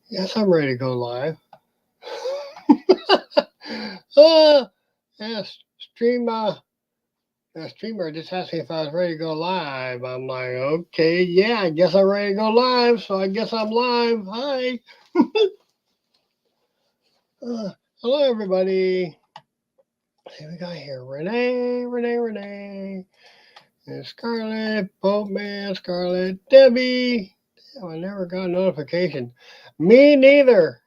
Yes, I'm ready to go live. uh, yes, streamer just asked me if I was ready to go live. I'm like, okay, yeah, I guess I'm ready to go live. So I guess I'm live. Hi. Uh, Hello, everybody. See, we got here Renee, and Scarlett, Boatman, Scarlett, Debbie. Damn, I never got a notification. Me neither.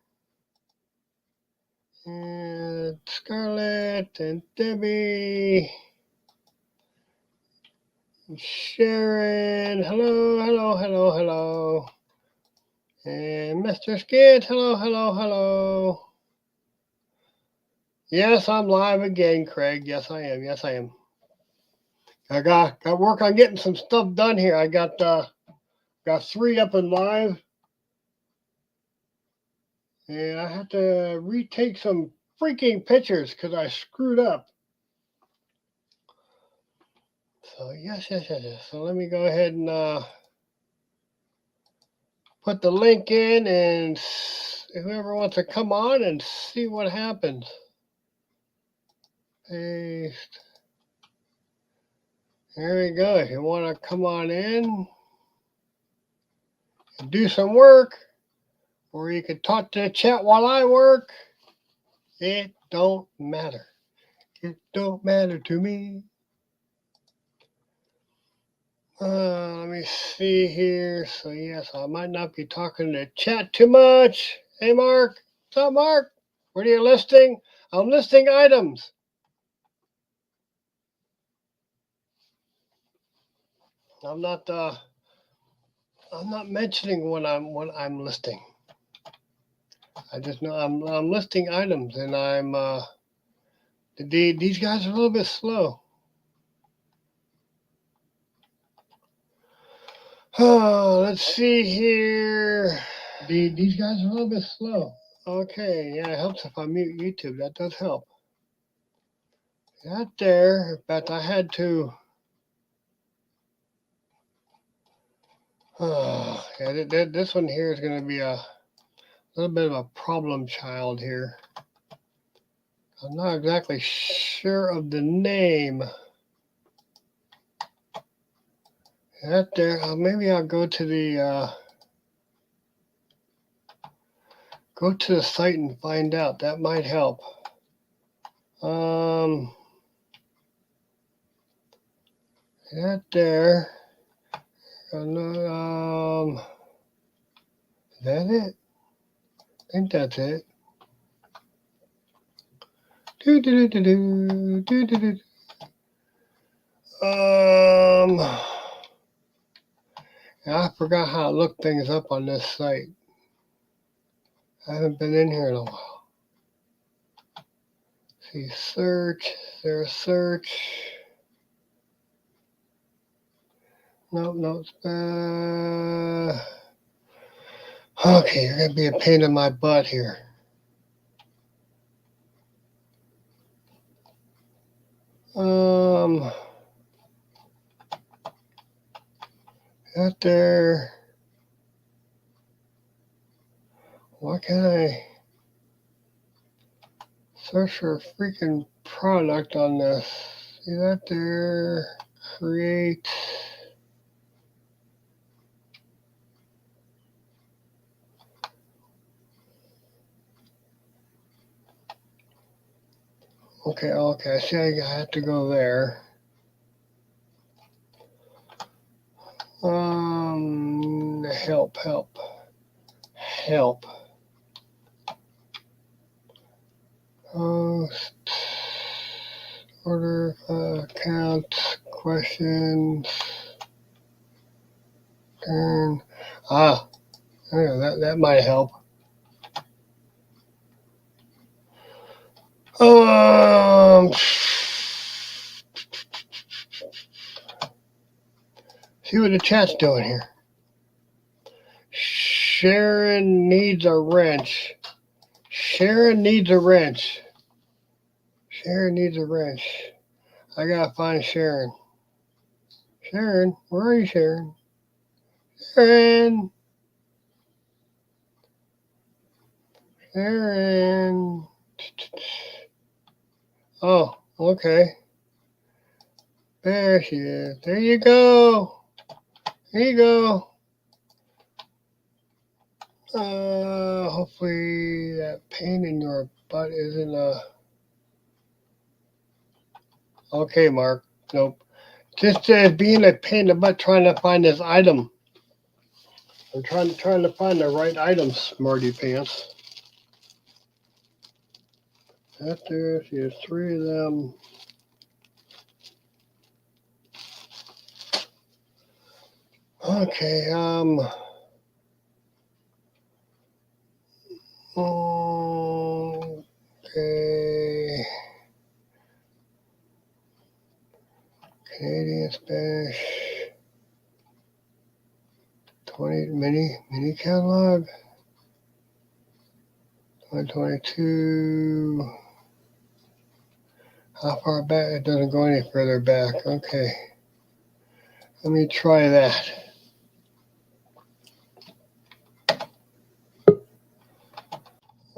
And Scarlett and Debbie, and Sharon, hello. And Mr. Skid, hello. Yes, I'm live again, Craig. Yes, I am. I got work on getting some stuff done here. I got 3 up and live, and I have to retake some freaking pictures because I screwed up. So yes. So let me go ahead and put the link in, and whoever wants to come on and see what happens. Paste. There we go. If you want to come on in and do some work, or you can talk to the chat while I work, it don't matter. It don't matter to me. Let me see here. So yes, I might not be talking to chat too much. Hey, Mark. What's up, Mark? What are you listing? I'm listing items. I'm not mentioning what I'm listing. I just know I'm listing items, and these guys are a little bit slow. Let's see here. These guys are a little bit slow. Okay, yeah, it helps if I mute YouTube. That does help. Got there. In fact, I had to. Yeah, this one here is going to be a little bit of a problem child here. I'm not exactly sure of the name. That there. Maybe I'll go to the site and find out. That might help. That there. Is that it? I think that's it. I forgot how to look things up on this site. I haven't been in here in a while. See, search. There's search. Nope. Okay, you're gonna be a pain in my butt here. Out there. Why can't I search for a freaking product on this? See that there? Create. Okay. I see I have to go there. Help. Host. Order, account, questions, turn. That might help. See what the chat's doing here. Sharon needs a wrench. I gotta find Sharon. Sharon, where are you, Sharon? Sharon. Sharon. Oh, okay. There she is. There you go. There you go. Hopefully that pain in your butt isn't Okay, Mark. Nope. Just being a pain in the butt trying to find this item. I'm trying to find the right item, smarty pants. After she has 3 of them. Okay, okay. Canadian Spanish 20 mini catalog 2022. How far back? It doesn't go any further back. Okay. Let me try that.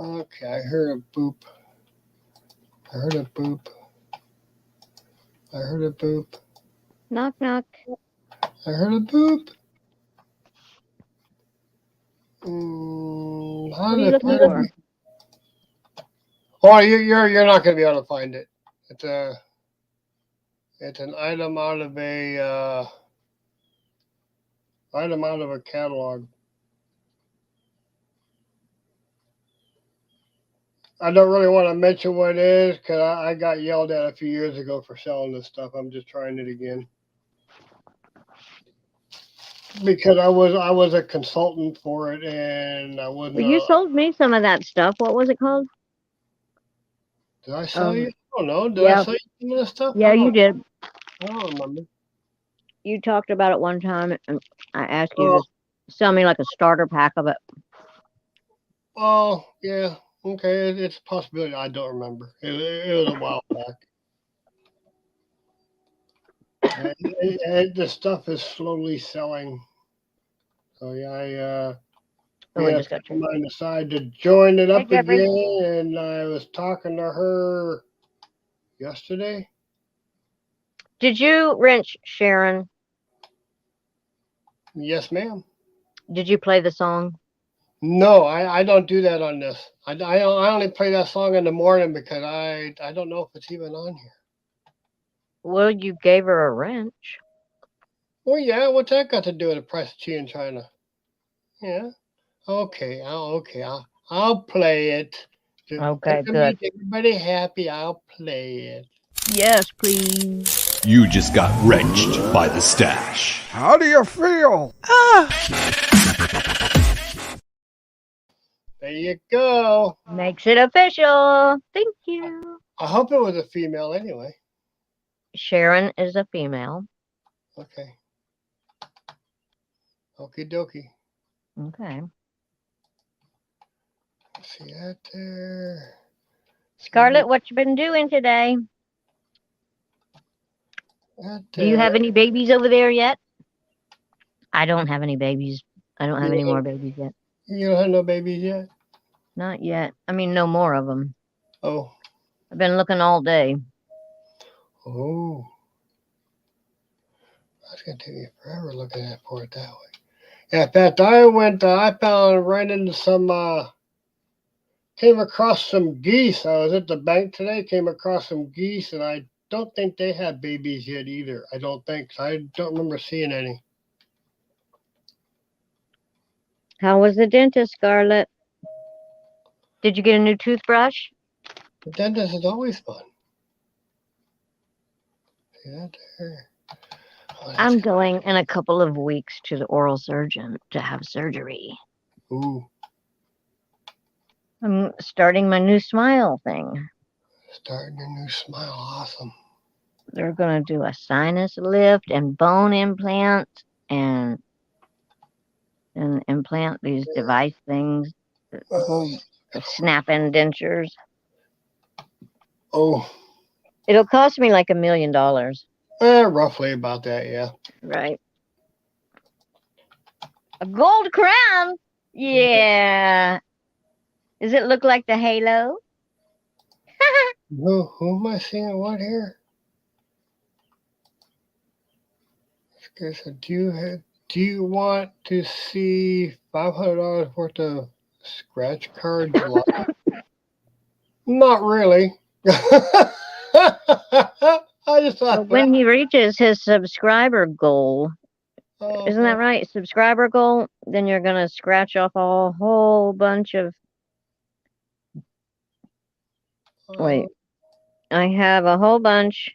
Okay, I heard a boop. I heard a boop. I heard a boop. Knock, knock. I heard a boop. How What are you did it looking for? Oh, you're not going to be able to find it. It's an item out of a catalog. I don't really want to mention what it is because I got yelled at a few years ago for selling this stuff. I'm just trying it again because I was a consultant for it and I wasn't. Well, you sold me some of that stuff. What was it called? Did I sell you? I don't know. Did I Yeah. sell you some of this stuff? Yeah, you did. I don't remember. You talked about it one time, and I asked you Oh, to sell me like a starter pack of it. oh, yeah. Okay, it's a possibility. I don't remember. It was a while back. The stuff is slowly selling. So yeah, Oh, me I and a just friend got of you. mine decided to join it Hey, up Jeffrey. again, and I was talking to her yesterday. Did you wrench Sharon? Yes, ma'am. Did you play the song? No, I don't do that on this. I only play that song in the morning because I don't know if it's even on here. Well, you gave her a wrench. Well, yeah, what's that got to do with the price of tea in China? Yeah. Okay. I'll play it. Just Okay, to good. make everybody happy, I'll play it. Yes, please. You just got wrenched by the stash. How do you feel? There you go. Makes it official. Thank you. I hope it was a female anyway. Sharon is a female. Okay. Okie dokie. Okay. See that there. Scarlett, what you been doing today? That Do you there. have any babies over there yet? I don't have any babies. I don't have any more babies yet. You don't have no babies yet? Not yet. I mean, no more of them. Oh. I've been looking all day. Oh. That's going to take me forever looking for it that way. Yeah, in fact, I found right into came across some geese. I was at the bank today, came across some geese, and I don't think they had babies yet either. I don't think. I don't remember seeing any. How was the dentist, Scarlett? Did you get a new toothbrush? The dentist is always fun. See that there? Oh, I'm going in a couple of weeks to the oral surgeon to have surgery. Ooh. I'm starting my new smile thing. Starting a new smile. Awesome. They're going to do a sinus lift and bone implants and implant these device things that hold the snap-in dentures. Oh. It'll cost me like $1 million. Roughly about that, yeah. Right. A gold crown? Yeah. Does it look like the halo? Who am I seeing what here? Okay, so do you want to see $500 worth of scratch cards live? Not really. I just Well, thought, when he reaches his subscriber goal, isn't oh, that right? Subscriber goal, then you're gonna scratch off a whole bunch of. Wait, I have a whole bunch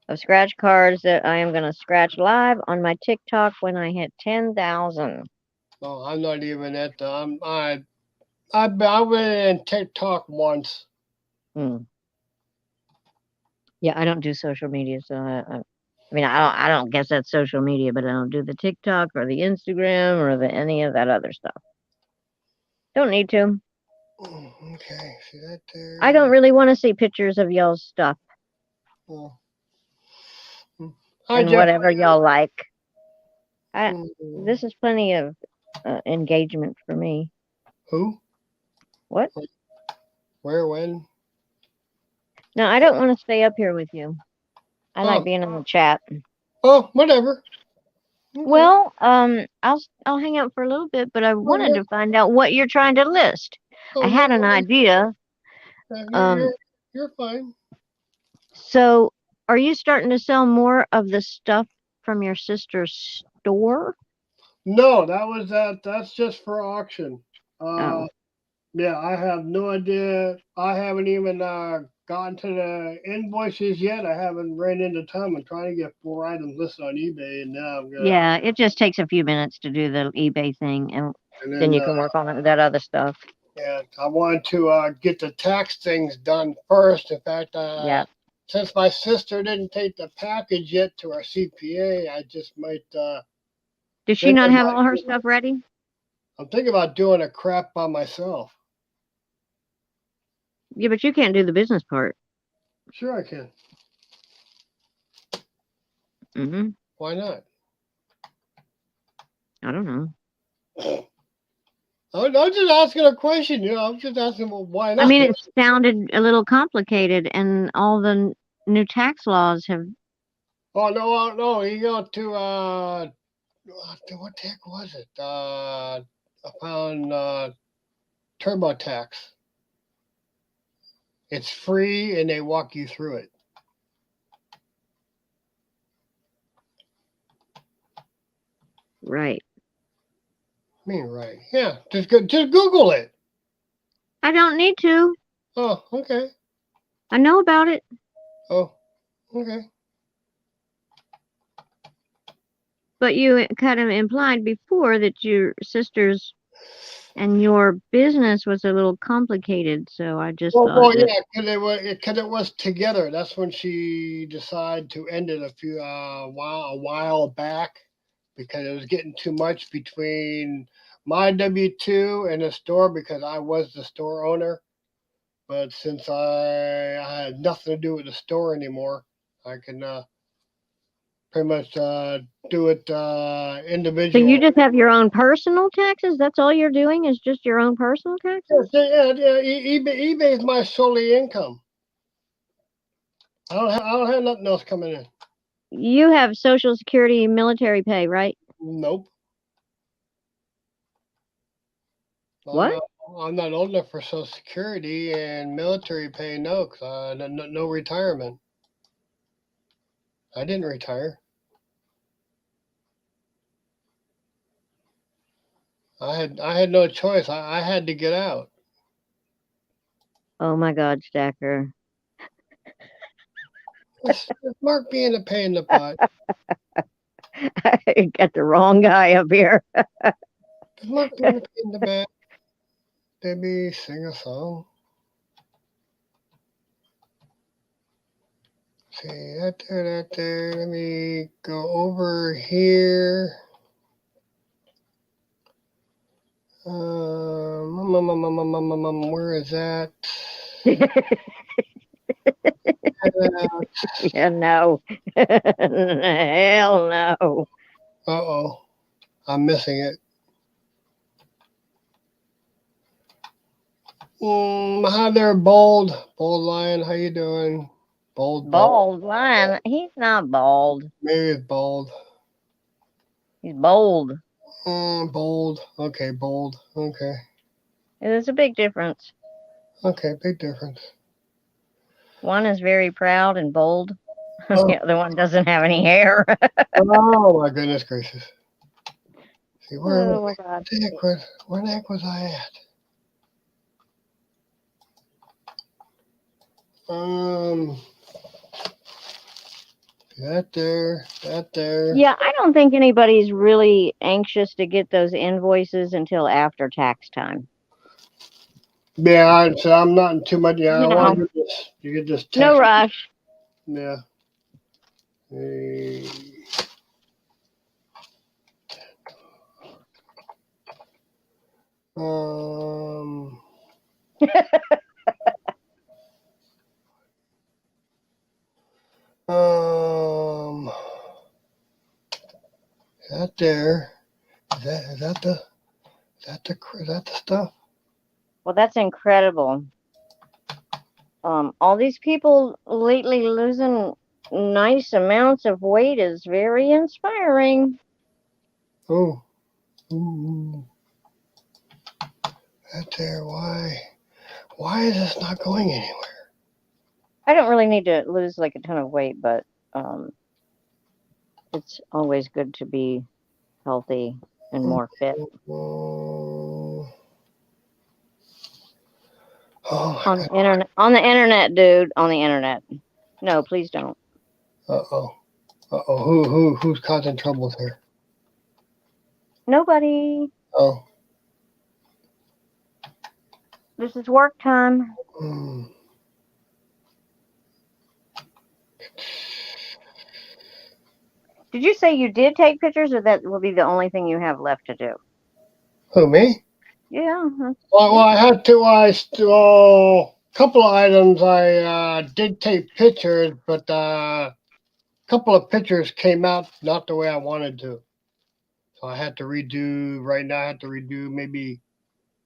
of scratch cards that I am gonna scratch live on my TikTok when I hit 10,000. oh, I'm not even at the. I went in TikTok once. Hmm. Yeah, I don't do social media, so I mean, I don't guess that's social media, but I don't do the TikTok or the Instagram or the any of that other stuff. Don't need to. Okay, see that I don't there? really want to see pictures of y'all's stuff Oh. Hi, and Jeff. whatever y'all like. Mm, This is plenty of engagement for me. who? What? Where? When? No, I don't want to stay up here with you. I like Oh, being in the chat. oh, whatever. Okay. Well, I'll hang out for a little bit, but I Oh, wanted to find out what you're trying to list. I no had an worries. idea. You're, Um, you're fine. so are you starting to sell more of the stuff from your sister's store? No, that's just for auction. Oh, Yeah, I have no idea. I haven't even gotten to the invoices yet. I haven't ran into time. I'm trying to get 4 items listed on eBay, and now I'm gonna. yeah, it just takes a few minutes to do the eBay thing, and And then then you can work on that other stuff. yeah, I wanted to get the tax things done first. In fact, Yeah. since my sister didn't take the package yet to our CPA, I just might Does she think not have about. all her stuff ready? I'm thinking about doing a crap by myself. Yeah, but you can't do the business part. Sure, I can. Hmm. Why not? I don't know. I'm just asking a question. I'm just asking, well, why I not? mean, it sounded a little complicated, and all the new tax laws have. Oh no, no, you go to what the heck was it? I found TurboTax. It's free, and they walk you through it. Right. I mean, right? Yeah, just Google it. I don't need to. Oh, okay. I know about it. Oh, okay. But you kind of implied before that your sister's and your business was a little complicated, so I just thought Well, that. yeah, because it was together. That's when she decided to end it a while back because it was getting too much between my W-2 and the store because I was the store owner. But since I had nothing to do with the store anymore, I can pretty much do it So you individual. just have your own personal taxes? That's all you're doing is just your own personal Yeah, taxes? yeah. eBay is my solely income. I don't have nothing else coming in. You have Social Security military pay, right? Nope. I'm What? not. I'm not old enough for Social Security and military pay. No, cause no retirement. I didn't retire. I had no choice. I had to get out. Oh my God, Stacker. It's Mark being a pain in the butt. I got the wrong guy up here. It's Mark being a pain in the butt. Debbie, sing a song. See that there, that there. Let me go over here. Where is that? Yeah, no. Hell no. Uh-oh, I'm missing it. Hi there, Bold Lion. How you doing? Bold. Bald lion. He's not bald. Maybe it's Bold. He's bold. Bold. Okay, Bold. Okay. There's a big difference. Okay, big difference. One is very proud and bold. Oh, The other one doesn't have any hair. oh my goodness gracious. See, Oh my God. where the heck was I at? That there. Yeah, I don't think anybody's really anxious to get those invoices until after tax time. Yeah, so I'm not in too much. Yeah, I You want know, to get this. You get this text. no rush. Yeah. Hey. Um. Um. That there. Is that the stuff? Well, that's incredible. All these people lately losing nice amounts of weight is very inspiring. Oh. Ooh. That there. Why is this not going anywhere? I don't really need to lose like a ton of weight, but it's always good to be healthy and more fit. Oh my On God. internet, on the internet, dude, on the internet. No, please don't. Uh-oh. Who's causing troubles here? Nobody. Oh. This is work time. Hmm. Did you say you did take pictures, or that will be the only thing you have left to do? Who, me? Yeah. Well, I had to. Couple of items I did take pictures, but a couple of pictures came out not the way I wanted to. So I had to redo. Right now, I had to redo maybe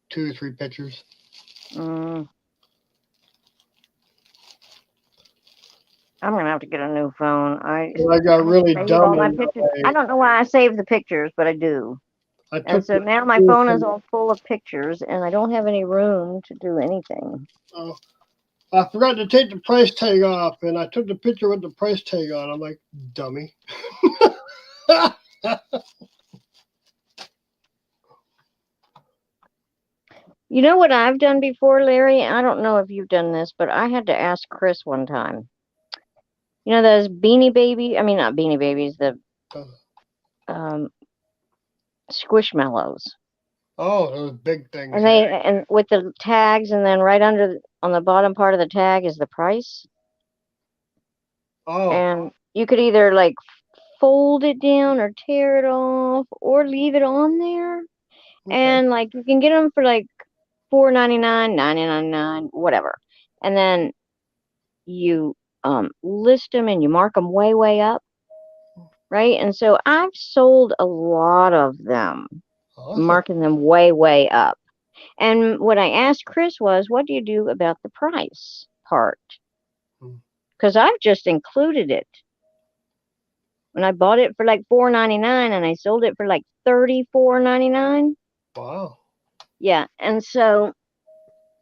2 or 3 pictures. I'm gonna have to get a new phone. I got really save dumb all my and pictures. I don't know why I save the pictures, but I do. I And took so the now my pictures phone is and, all full of pictures, and I don't have any room to do anything. I forgot to take the price tag off, and I took the picture with the price tag on. I'm like, dummy. You know what I've done before, Larry? I don't know if you've done this, but I had to ask Chris one time. You know those Beanie Babies? I mean, not Beanie Babies, the um, Squishmallows. Oh, those big things. And and with the tags, and then right under on the bottom part of the tag is the price. Oh, And you could either like fold it down or tear it off or leave it on there. okay. And like you can get them for like $4.99, $9.99, whatever. And then you list them and you mark them way up, right? And so I've sold a lot of them, Awesome. marking them way up. And what I asked Chris was, what do you do about the price part? Because I've just included it. When I bought it for like $4.99 and I sold it for like $34.99. Wow. Yeah, and so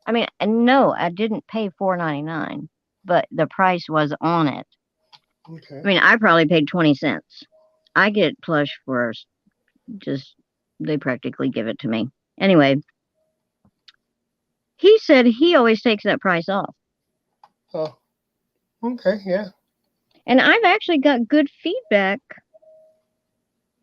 I mean, no, I didn't pay $4.99, but the price was on it. Okay. I mean, I probably paid 20 cents. I get plush for just they practically give it to me. Anyway, he said he always takes that price off. Oh, okay, yeah. And I've actually got good feedback.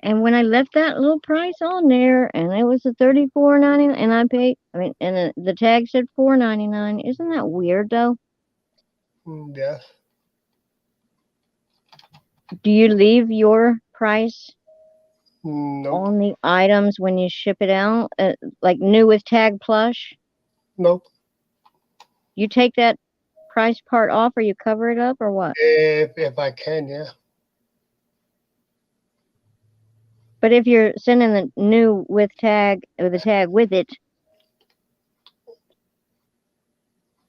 And when I left that little price on there, and it was a $34.99, and I paid, I mean, and the tag said $4.99. Isn't that weird, though? Yes. Do you leave your price Nope. on the items when you ship it out, like new with tag plush? Nope. You take that price part off, or you cover it up, or what? If I can, yeah. But if you're sending the new with tag, or the tag with it,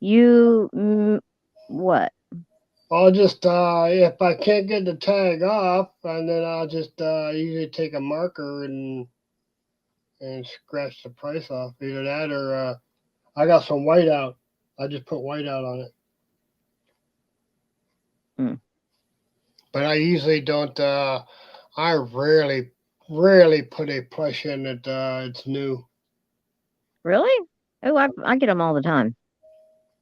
What? I'll just if I can't get the tag off, and then I'll just usually take a marker and scratch the price off. Either that or I got some white out. I just put white out on it. But I usually don't. I rarely put a plush in that it's new. Really? Oh, I get them all the time.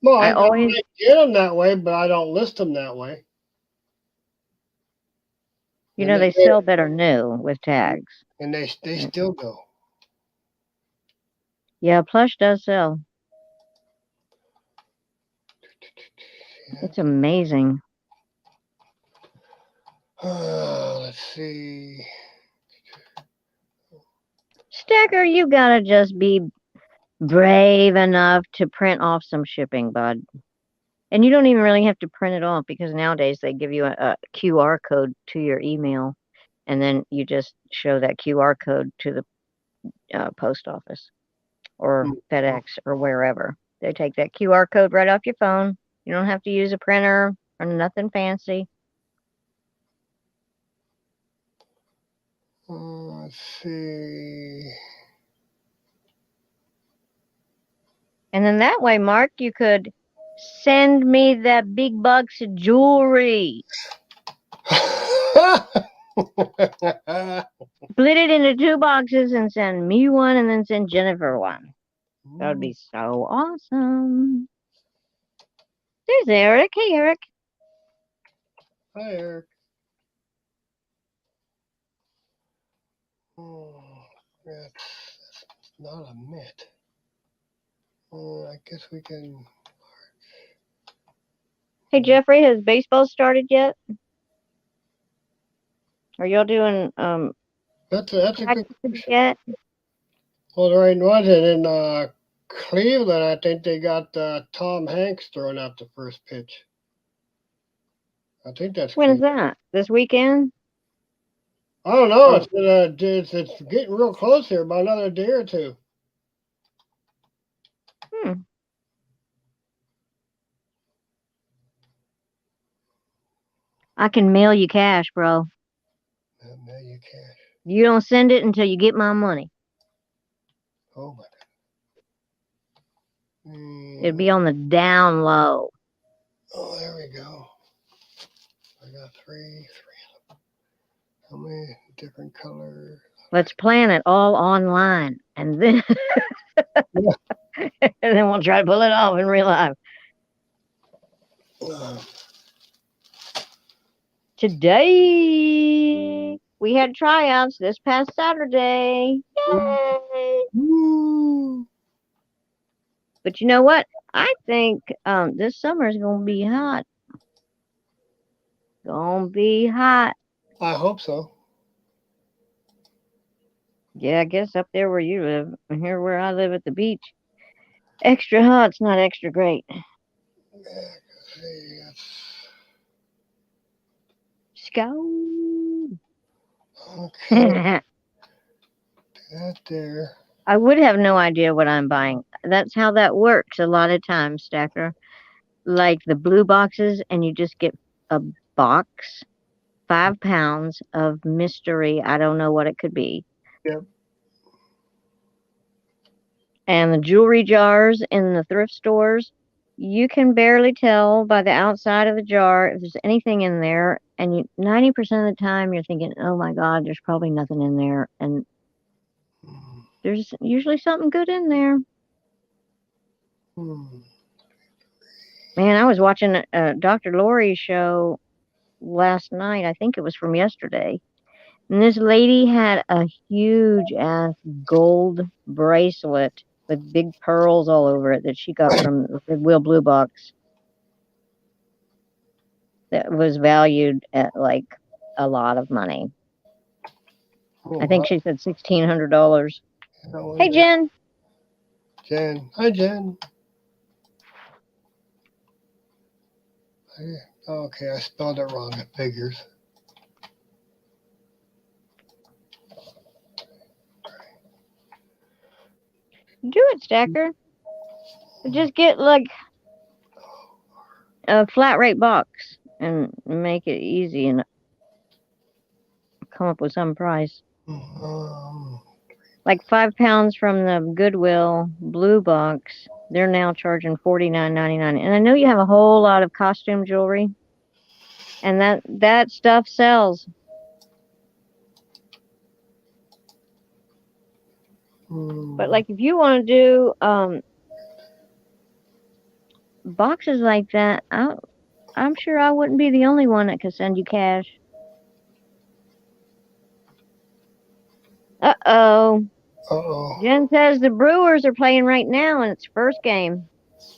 Well, I I always, get them that way, but I don't list them that way. And they sell better new with tags. and they still go. Yeah, plush does sell. It's amazing. Let's see. Stacker, you gotta just be brave enough to print off some shipping, bud. And you don't even really have to print it off because nowadays they give you a QR code to your email, and then you just show that QR code to the post office or FedEx or wherever. They take that QR code right off your phone. You don't have to use a printer or nothing fancy. Let's see. And then that way, Mark, you could send me that big box of jewelry. Split it into 2 boxes and send me one and then send Jennifer one. That would be so awesome. There's Eric. Hey, Eric. Hi, Eric. Oh, that's not a mitt. I guess we can. Hey, Jeffrey, has baseball started yet? Are y'all doing That's a good practices yet? Well, there ain't one in Cleveland. I think they got Tom Hanks throwing out the first pitch. I think that's When is Cleveland. that? This weekend? I don't know. Oh. It's getting real close here, about another day or two. I can mail you cash, bro. Mail you cash. You don't send it until you get my money. Oh my God. It'd be on the down low. Oh, there we go. I got three of them. How many different colors? Let's plan it all online, and then and then we'll try to pull it off in real life. Today we had tryouts this past Saturday. Yay! But you know what? I think this summer is gonna be hot. Gonna be hot. I hope so. Yeah, I guess up there where you live, and here where I live at the beach, extra hot's not extra great. Yeah, see, Scout. okay. That there. I would have no idea what I'm buying. That's how that works a lot of times, Stacker. Like the blue boxes, and you just get a box, 5 pounds of mystery. I don't know what it could be. Yep. And the jewelry jars in the thrift stores, you can barely tell by the outside of the jar if there's anything in there. And 90% of the time, you're thinking, oh my God, there's probably nothing in there. And there's usually something good in there. Man, I was watching Dr. Laurie's show last night. I think it was from yesterday. And this lady had a huge ass gold bracelet with big pearls all over it that she got from the Goodwill Blue Box. That was valued at like a lot of money. I think she said $1,600. Hey, Jen. Jen. Hi, Jen. Okay, I spelled it wrong. It figures. Do it, Stacker. Just get like a flat rate box and make it easy and come up with some price. Like 5 pounds from the Goodwill blue box, they're now charging $49.99. And I know you have a whole lot of costume jewelry, and that stuff sells. But like if you want to do boxes like that, I'm sure I wouldn't be the only one that could send you cash. Uh-oh. Jen says the Brewers are playing right now in its first game.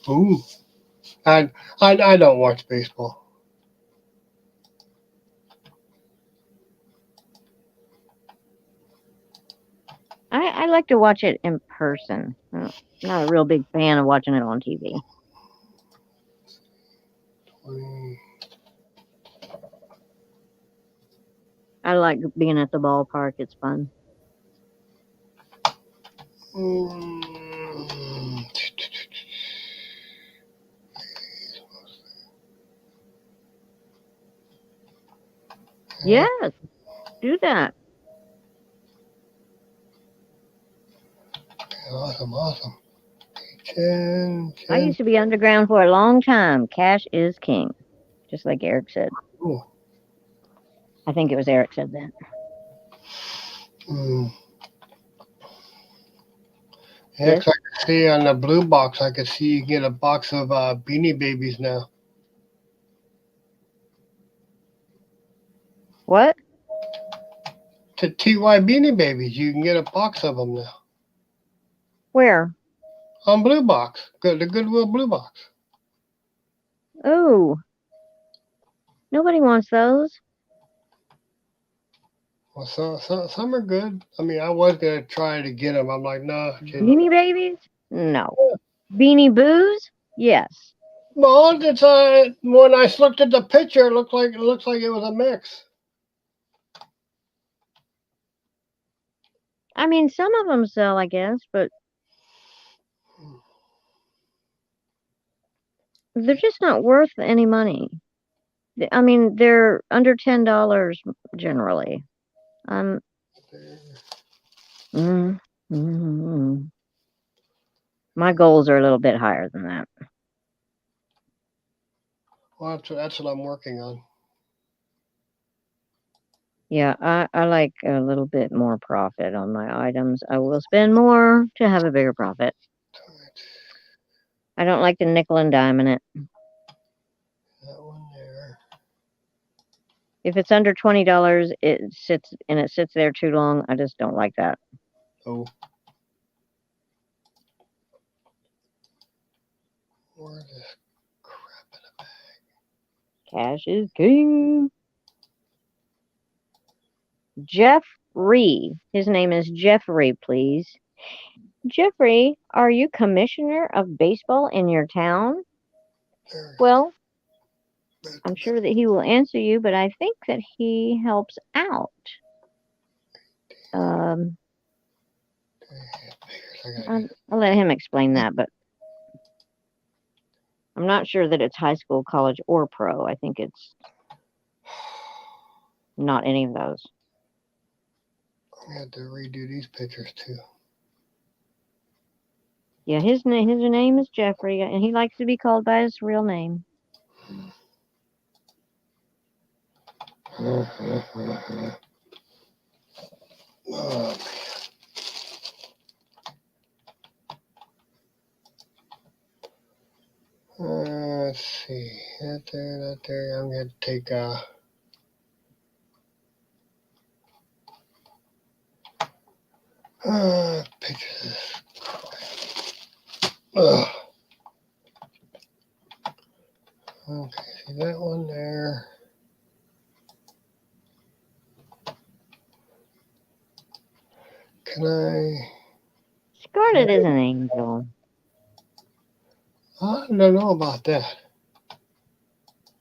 Ooh. I don't watch baseball. I like to watch it in person. I'm not a real big fan of watching it on TV. 20. I like being at the ballpark. It's fun. Yes, do that. Awesome. 10. I used to be underground for a long time. Cash is king, just like Eric said. Ooh. I think it was Eric said that. Yes, I can see on the blue box, I can see you get a box of Beanie Babies now. What? To TY Beanie Babies, you can get a box of them now. Where? On blue box, the Goodwill blue box. Oh, nobody wants those. Well, some are good. I mean, I was gonna try to get them. I'm like, nah. Beanie Babies? No. Beanie Boos? Yes. Well, it's when I looked at the picture, it looks like it was a mix. I mean, some of them sell, I guess, but they're just not worth any money. I mean, they're under $10 generally. My goals are a little bit higher than that. Well, that's what I'm working on. Yeah, I like a little bit more profit on my items. I will spend more to have a bigger profit. I don't like the nickel and dime in it. That one there. If it's under $20, it sits there too long. I just don't like that. Oh. Where's this crap in the bag? Cash is king. Jeffrey. His name is Jeffrey, please. Jeffrey, are you commissioner of baseball in your town? Well, I'm sure that he will answer you, but I think that he helps out. I'll let him explain that, but I'm not sure that it's high school, college, or pro. I think it's not any of those. I had to redo these pictures too. Yeah, his name is Jeffrey, and he likes to be called by his real name. Oh, let's see. That there. I'm going to take pictures. Ugh. Okay, see that one there. Can I? Scarlett is an angel. I don't know about that.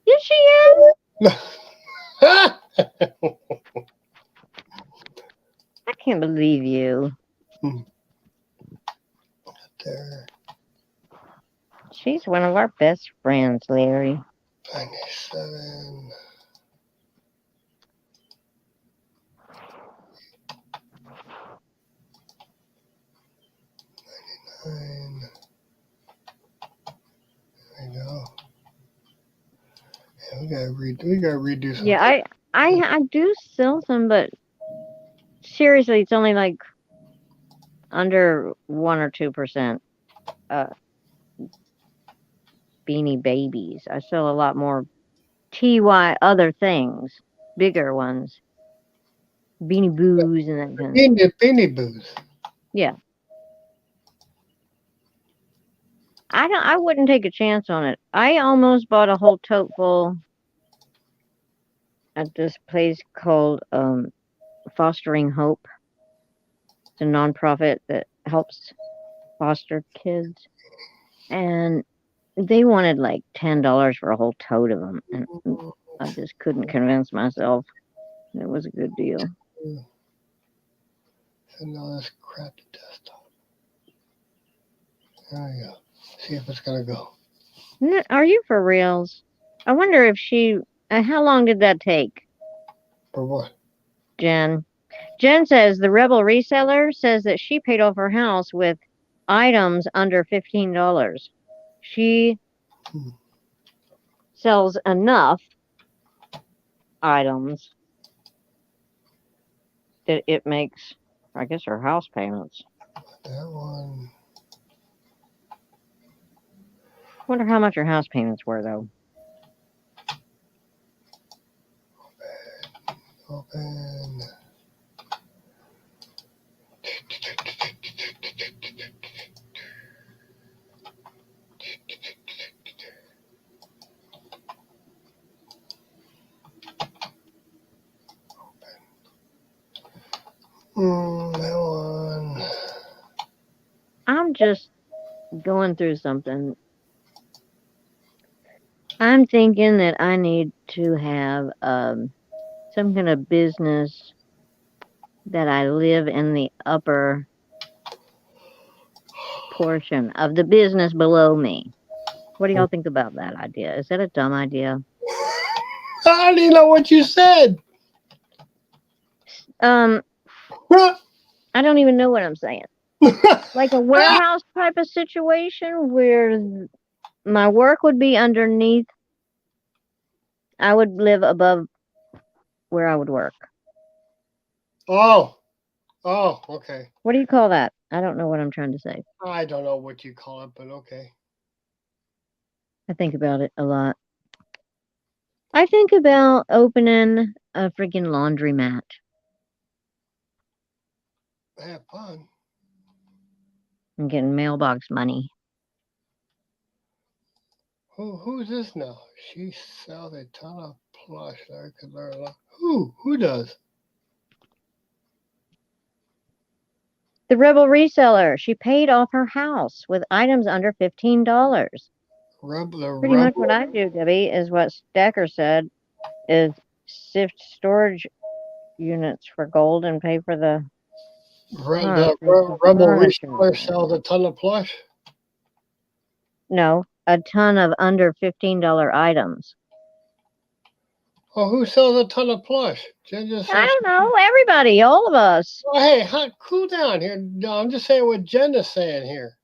Yes, she is. I can't believe you. There. She's one of our best friends, Larry. 97. 9. There we go. Yeah, we gotta redo something. Yeah, I do sell some, but seriously, it's only like under 1 or 2% Beanie Babies. I sell a lot more TY other things, bigger ones, Beanie Boos and that kind of stuff. Beanie Boos. Yeah, I wouldn't take a chance on it. I almost bought a whole tote full at this place called Fostering Hope. It's a nonprofit that helps foster kids, and they wanted like $10 for a whole tote of them, and I just couldn't convince myself it was a good deal. Send all this crap to desktop. There we go. See if it's gonna go. Are you for reals? I wonder if she. How long did that take, For what? Jen? Jen says the Rebel Reseller says that she paid off her house with items under $15. She sells enough items that it makes, I guess, her house payments. That one. Wonder how much her house payments were, though. Open. That one. I'm just going through something. I'm thinking that I need to have some kind of business that I live in the upper portion of the business below me. What do y'all think about that idea? Is that a dumb idea? I didn't know what you said. I don't even know what I'm saying. Like a warehouse type of situation where my work would be underneath. I would live above where I would work. Oh, okay. What do you call that? I don't know what I'm trying to say. I don't know what you call it, but okay. I think about it a lot. I think about opening a freaking laundromat. Have fun. And getting mailbox money. Who's this now? She sells a ton of plush. I could learn a lot. Who does? The Rebel Reseller. She paid off her house with items under $15. Pretty much what I do, Debbie, is what Stacker said, is sift storage units for gold and pay for the Rebel Reseller sells a ton of plush? No, a ton of under $15 items. Oh, who sells a ton of plush? Jen just I don't know. Everybody, all of us. Oh, hey, cool down here. No, I'm just saying what Jen is saying here.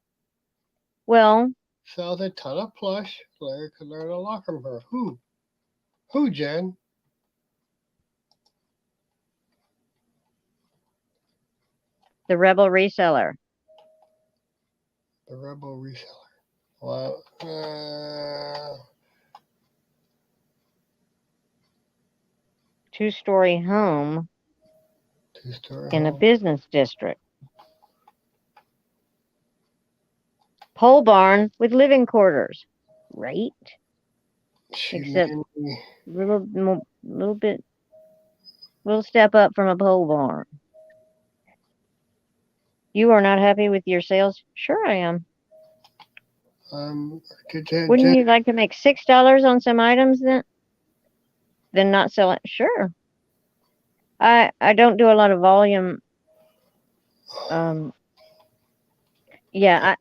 Well, sells a ton of plush. Larry could learn a lot from her. Who, Jen? The Rebel Reseller. The Rebel Reseller. Well, two-story home in a business district. Pole barn with living quarters. Right? Except little step up from a pole barn. You are not happy with your sales? Sure I am. Wouldn't you like to make $6 on some items then not sell it? Sure. I don't do a lot of volume. Yeah,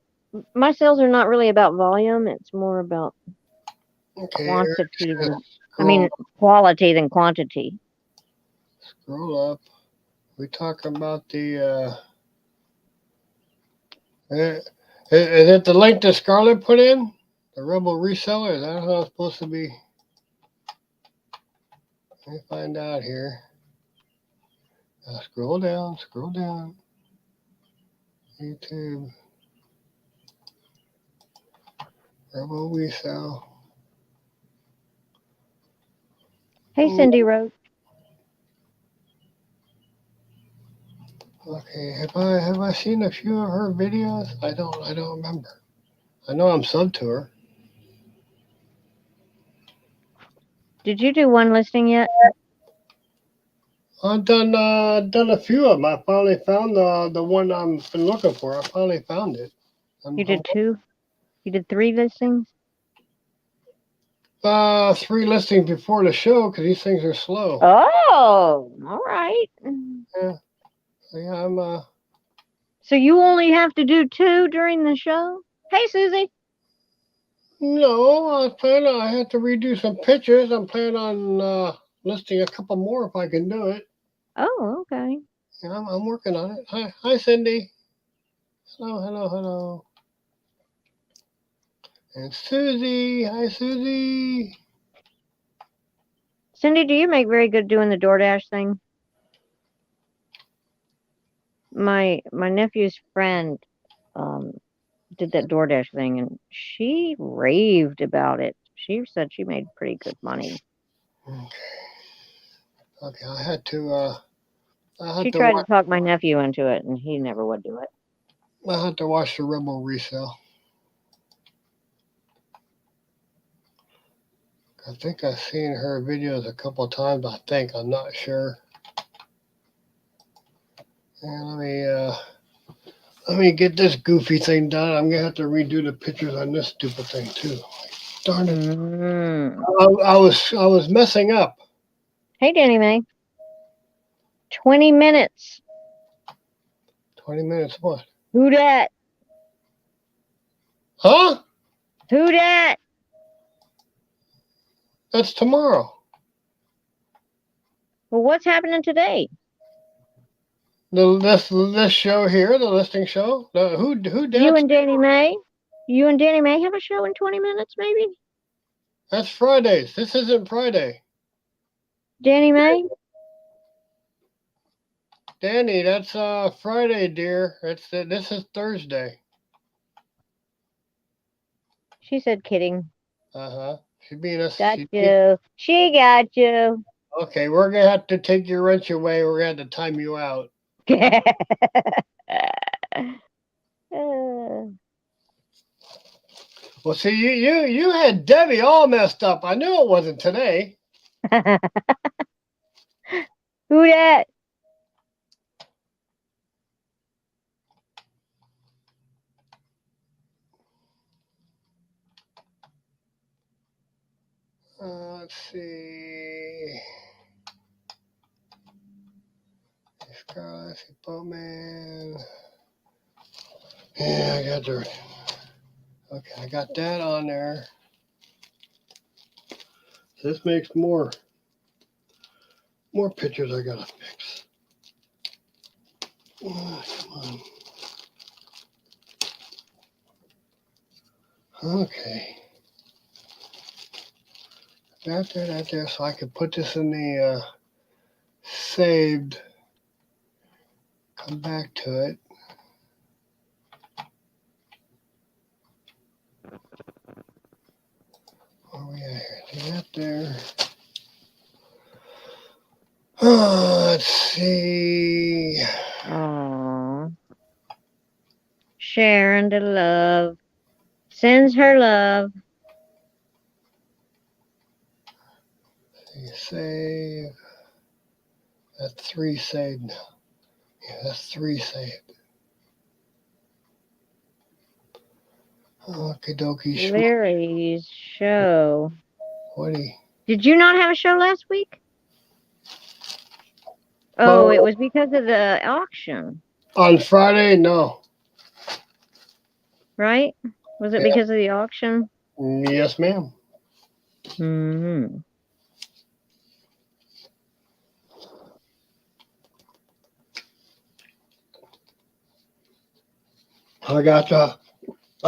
my sales are not really about volume. It's more about Okay, quantity than, scroll, quality than quantity. scroll up. We talk about the. Is it the link that Scarlett put in? The Rebel Reseller? Is that how it's supposed to be? Let me find out here. Scroll down, scroll down. YouTube. Rebel Resell. Hey, Cindy Road. Okay, have I seen a few of her videos? I don't remember. I know I'm sub to her. Did you do one listing yet? I've done a few of them. I finally found the one I've been looking for. I finally found it. You did 2? You did 3 listings? 3 listings before the show because these things are slow. Oh, all right. Yeah, I'm. So you only have to do 2 during the show? Hey, Susie. No, I had to redo some pictures. I'm planning on listing a couple more if I can do it. Oh, okay. Yeah, I'm working on it. Hi, Cindy. Hello. And Susie. Hi, Susie. Cindy, do you make very good doing the DoorDash thing? My nephew's friend did that DoorDash thing, and she raved about it. She said she made pretty good money. Okay. I had to. She tried to talk my nephew into it, and he never would do it. I had to watch the Rebel Resell. I think I've seen her videos a couple of times. I'm not sure. And let me get this goofy thing done. I'm gonna have to redo the pictures on this stupid thing too. Darn it! I was messing up. Hey, Danny Mae. 20 minutes. 20 minutes. What? Who dat? Huh? Who dat? That's tomorrow. Well, what's happening today? This show here, the listing show. Who You and Danny Mae? You and Danny Mae have a show in 20 minutes, maybe? That's Fridays. This isn't Friday. Danny Mae? Danny, that's Friday, dear. This is Thursday. She said kidding. Uh-huh. She being a Got you. She got you. Okay, we're gonna have to take your wrench away. We're gonna have to time you out. Well, see, you had Debbie all messed up. I knew it wasn't today. Who dat? Let's see. Scarlet Boatman. Yeah, I got the. Okay, I got that on there. This makes more pictures I gotta fix. Oh, come on. Okay. That there, so I can put this in the saved. Come back to it. Where we at here? See that there? Let's see. Aww. Sharon to love. Sends her love. Save. That's 3 saved now. Yeah, that's 3 saved. Okie dokie. Larry's show. Woody. Did you not have a show last week? Oh, it was because of the auction. On Friday, no. Right? Was it because of the auction? Yes, ma'am. Mm-hmm. I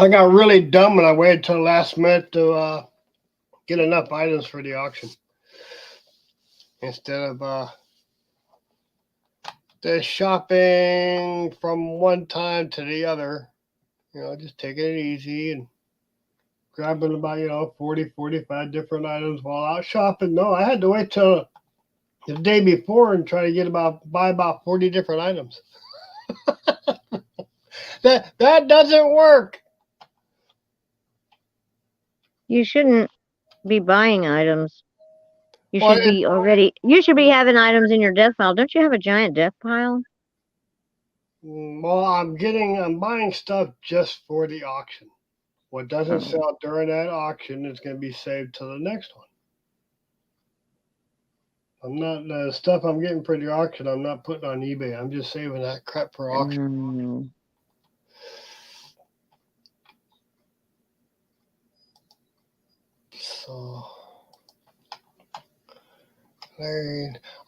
got really dumb when I waited till the last minute to get enough items for the auction instead of the shopping from one time to the other. Just taking it easy and grabbing about 40, 45 different items while out shopping. No, I had to wait till the day before and try to buy about 40 different items. That doesn't work. You shouldn't be buying items. You Well, should be having items in your death pile. Don't you have a giant death pile? well, I'm buying stuff just for the auction. What doesn't Oh. sell during that auction is going to be saved to the next one. I'm not the stuff I'm getting for the auction. I'm not putting on eBay. I'm just saving that crap for auction. So,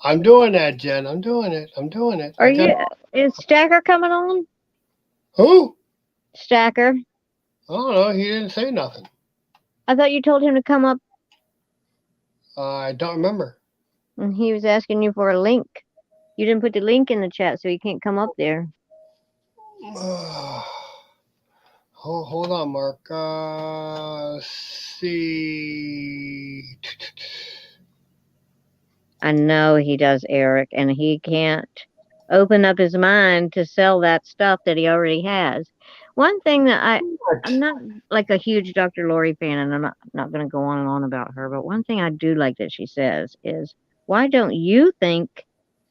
I'm doing that, Jen. I'm doing it. Is Stacker coming on? Who? Stacker. I don't know. He didn't say nothing. I thought you told him to come up. I don't remember. And he was asking you for a link. You didn't put the link in the chat, so he can't come up there. Hold on, Mark. See. I know he does, Eric, and he can't open up his mind to sell that stuff that he already has. One thing that I'm not like a huge Dr. Laurie fan, and I'm not going to go on and on about her, but one thing I do like that she says is, why don't you think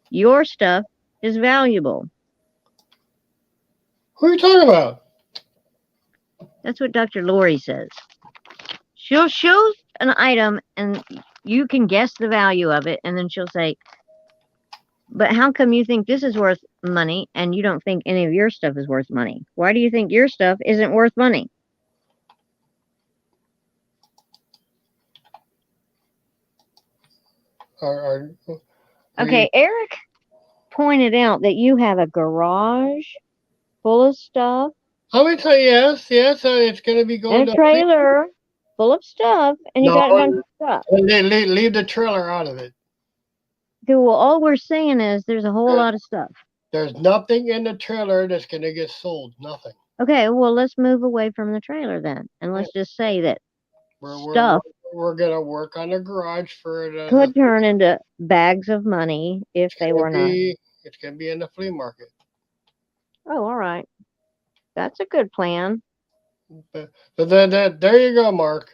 your stuff is valuable? Who are you talking about? That's what Dr. Laurie says. She'll show an item and you can guess the value of it, and then she'll say, but how come you think this is worth money and you don't think any of your stuff is worth money? Why do you think your stuff isn't worth money? Okay, Eric pointed out that you have a garage full of stuff. How many times? Yes, it's going to be going and a trailer full of stuff, and you got a bunch of stuff. Leave the trailer out of it. Okay, well, all we're saying is there's a whole lot of stuff. There's nothing in the trailer that's going to get sold. Nothing. Okay, well, let's move away from the trailer then, and let's just say that stuff we're going to work on the garage for it. Could turn into bags of money if they were not. It's going to be in the flea market. Oh, all right. That's a good plan. But there you go, Mark.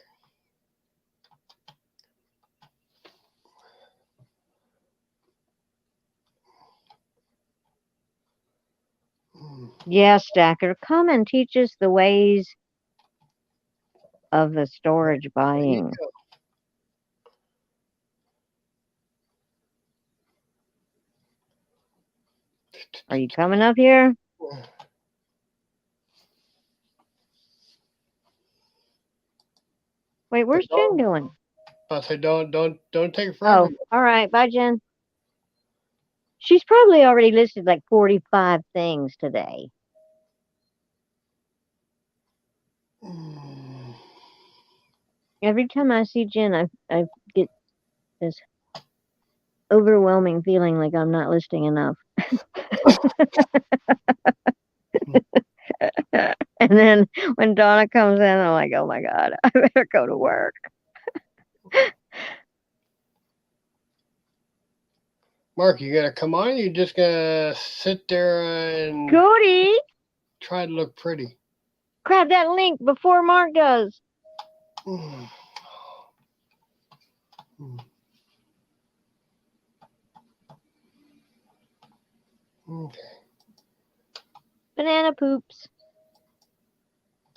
Yeah, Stacker, come and teach us the ways of the storage buying. Are you coming up here? Wait, where's Jen going? I said, don't take forever. Oh, all right. Bye, Jen. She's probably already listed like 45 things today. Every time I see Jen, I get this overwhelming feeling like I'm not listing enough. And then when Donna comes in, I'm like, oh my God, I better go to work. Mark, you gonna come on? You just gonna sit there and Cody, try to look pretty? Grab that link before Mark does. Okay. Banana poops.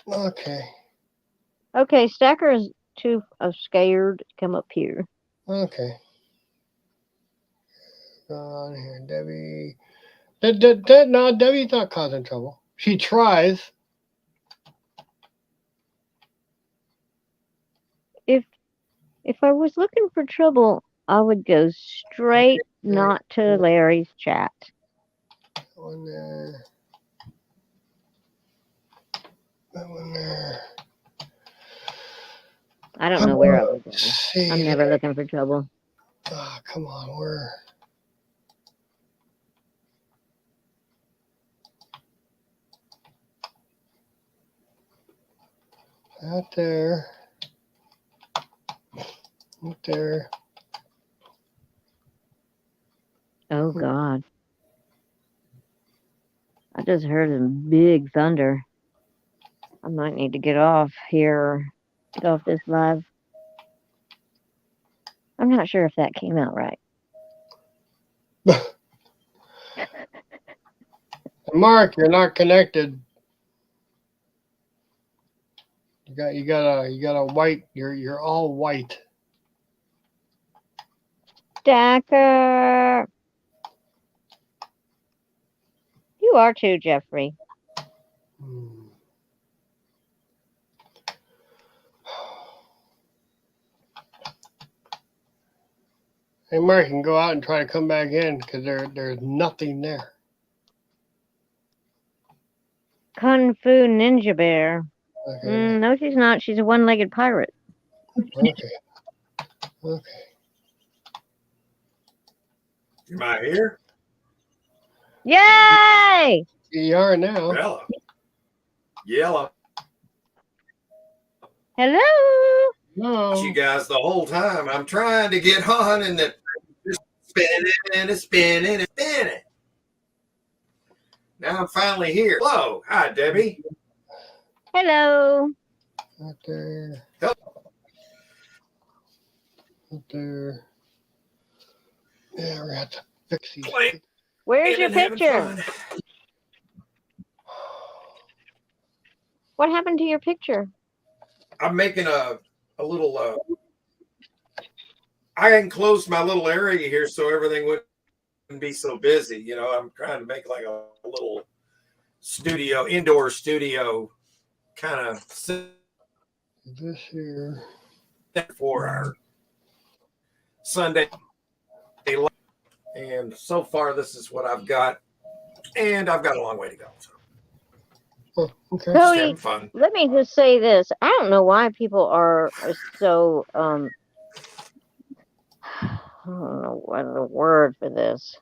Okay. Okay, Stacker is too scared to come up here. Okay. Go on here, Debbie. No, Debbie's not causing trouble. She tries. If If I was looking for trouble, I would go straight not to Larry's chat. That one there. That one there. I don't know where I would go. See. I'm never looking for trouble. Oh, come on, where? Out there. Out there. Oh, God. I just heard a big thunder. I might need to get off here, get off this live. I'm not sure if that came out right. Mark, you're not connected. You got a white. You're all white. Stacker. You are too, Jeffrey. Hey, Mark, you can go out and try to come back in because there's nothing there. Kung Fu Ninja Bear. Okay. No, she's not. She's a one-legged pirate. Okay. Okay. Am I here? Yay! You are now. Bella. Yellow. Hello. No. You guys the whole time. I'm trying to get on and it's spinning and it's spinning and spinning. Now I'm finally here. Hello. Hi, Debbie. Hello. Out there. Hello. Out there. Yeah, we're at to fix these. Where's your picture? What happened to your picture? I'm making a little I enclosed my little area here so everything wouldn't be so busy. You know, I'm trying to make like a little studio, indoor studio kind of This here. for our Sunday. And so far, this is what I've got. And I've got a long way to go. So. Oh, okay. Cody, Fun. let me just say this. I don't know why people are so, I don't know what the word for this.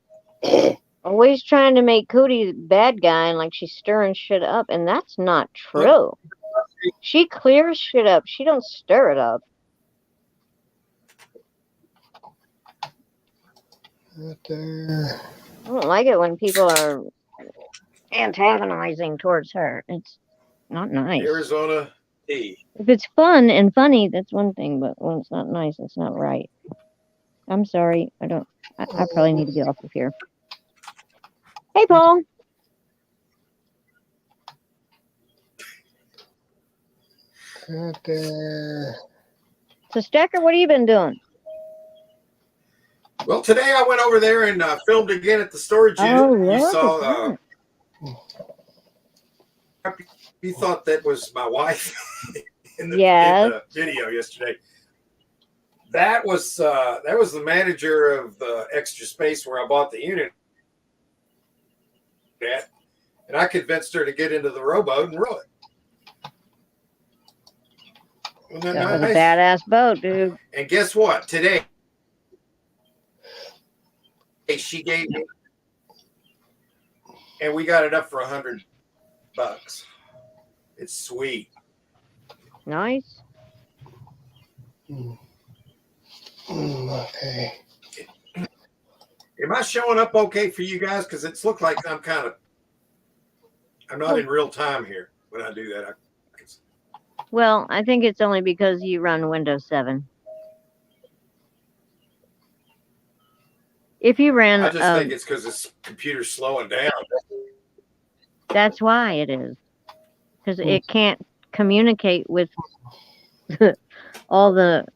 Always trying to make Cody the bad guy and like she's stirring shit up. And that's not true. She clears shit up. She don't stir it up. Out there. I don't like it when people are antagonizing towards her. It's not nice. Arizona E. If it's fun and funny, that's one thing, but when it's not nice, it's not right. I'm sorry. I probably need to get off of here. Hey, Paul. Out there. So, Stacker, what have you been doing? Well, today I went over there and filmed again at the storage unit. Oh, You look saw. at You thought that was my wife in the video yesterday. That was the manager of the extra space where I bought the unit at, and I convinced her to get into the rowboat and row it. That was a badass boat, dude. And guess what? Today, she gave me, and we got it up for $100. It's sweet. Nice. Okay. Am I showing up okay for you guys? Because it's looked like I'm not in real time here when I do that. Well, I think it's only because you run Windows 7. If you ran... I just think it's because this computer's slowing down. That's why it is. Because it can't communicate with all the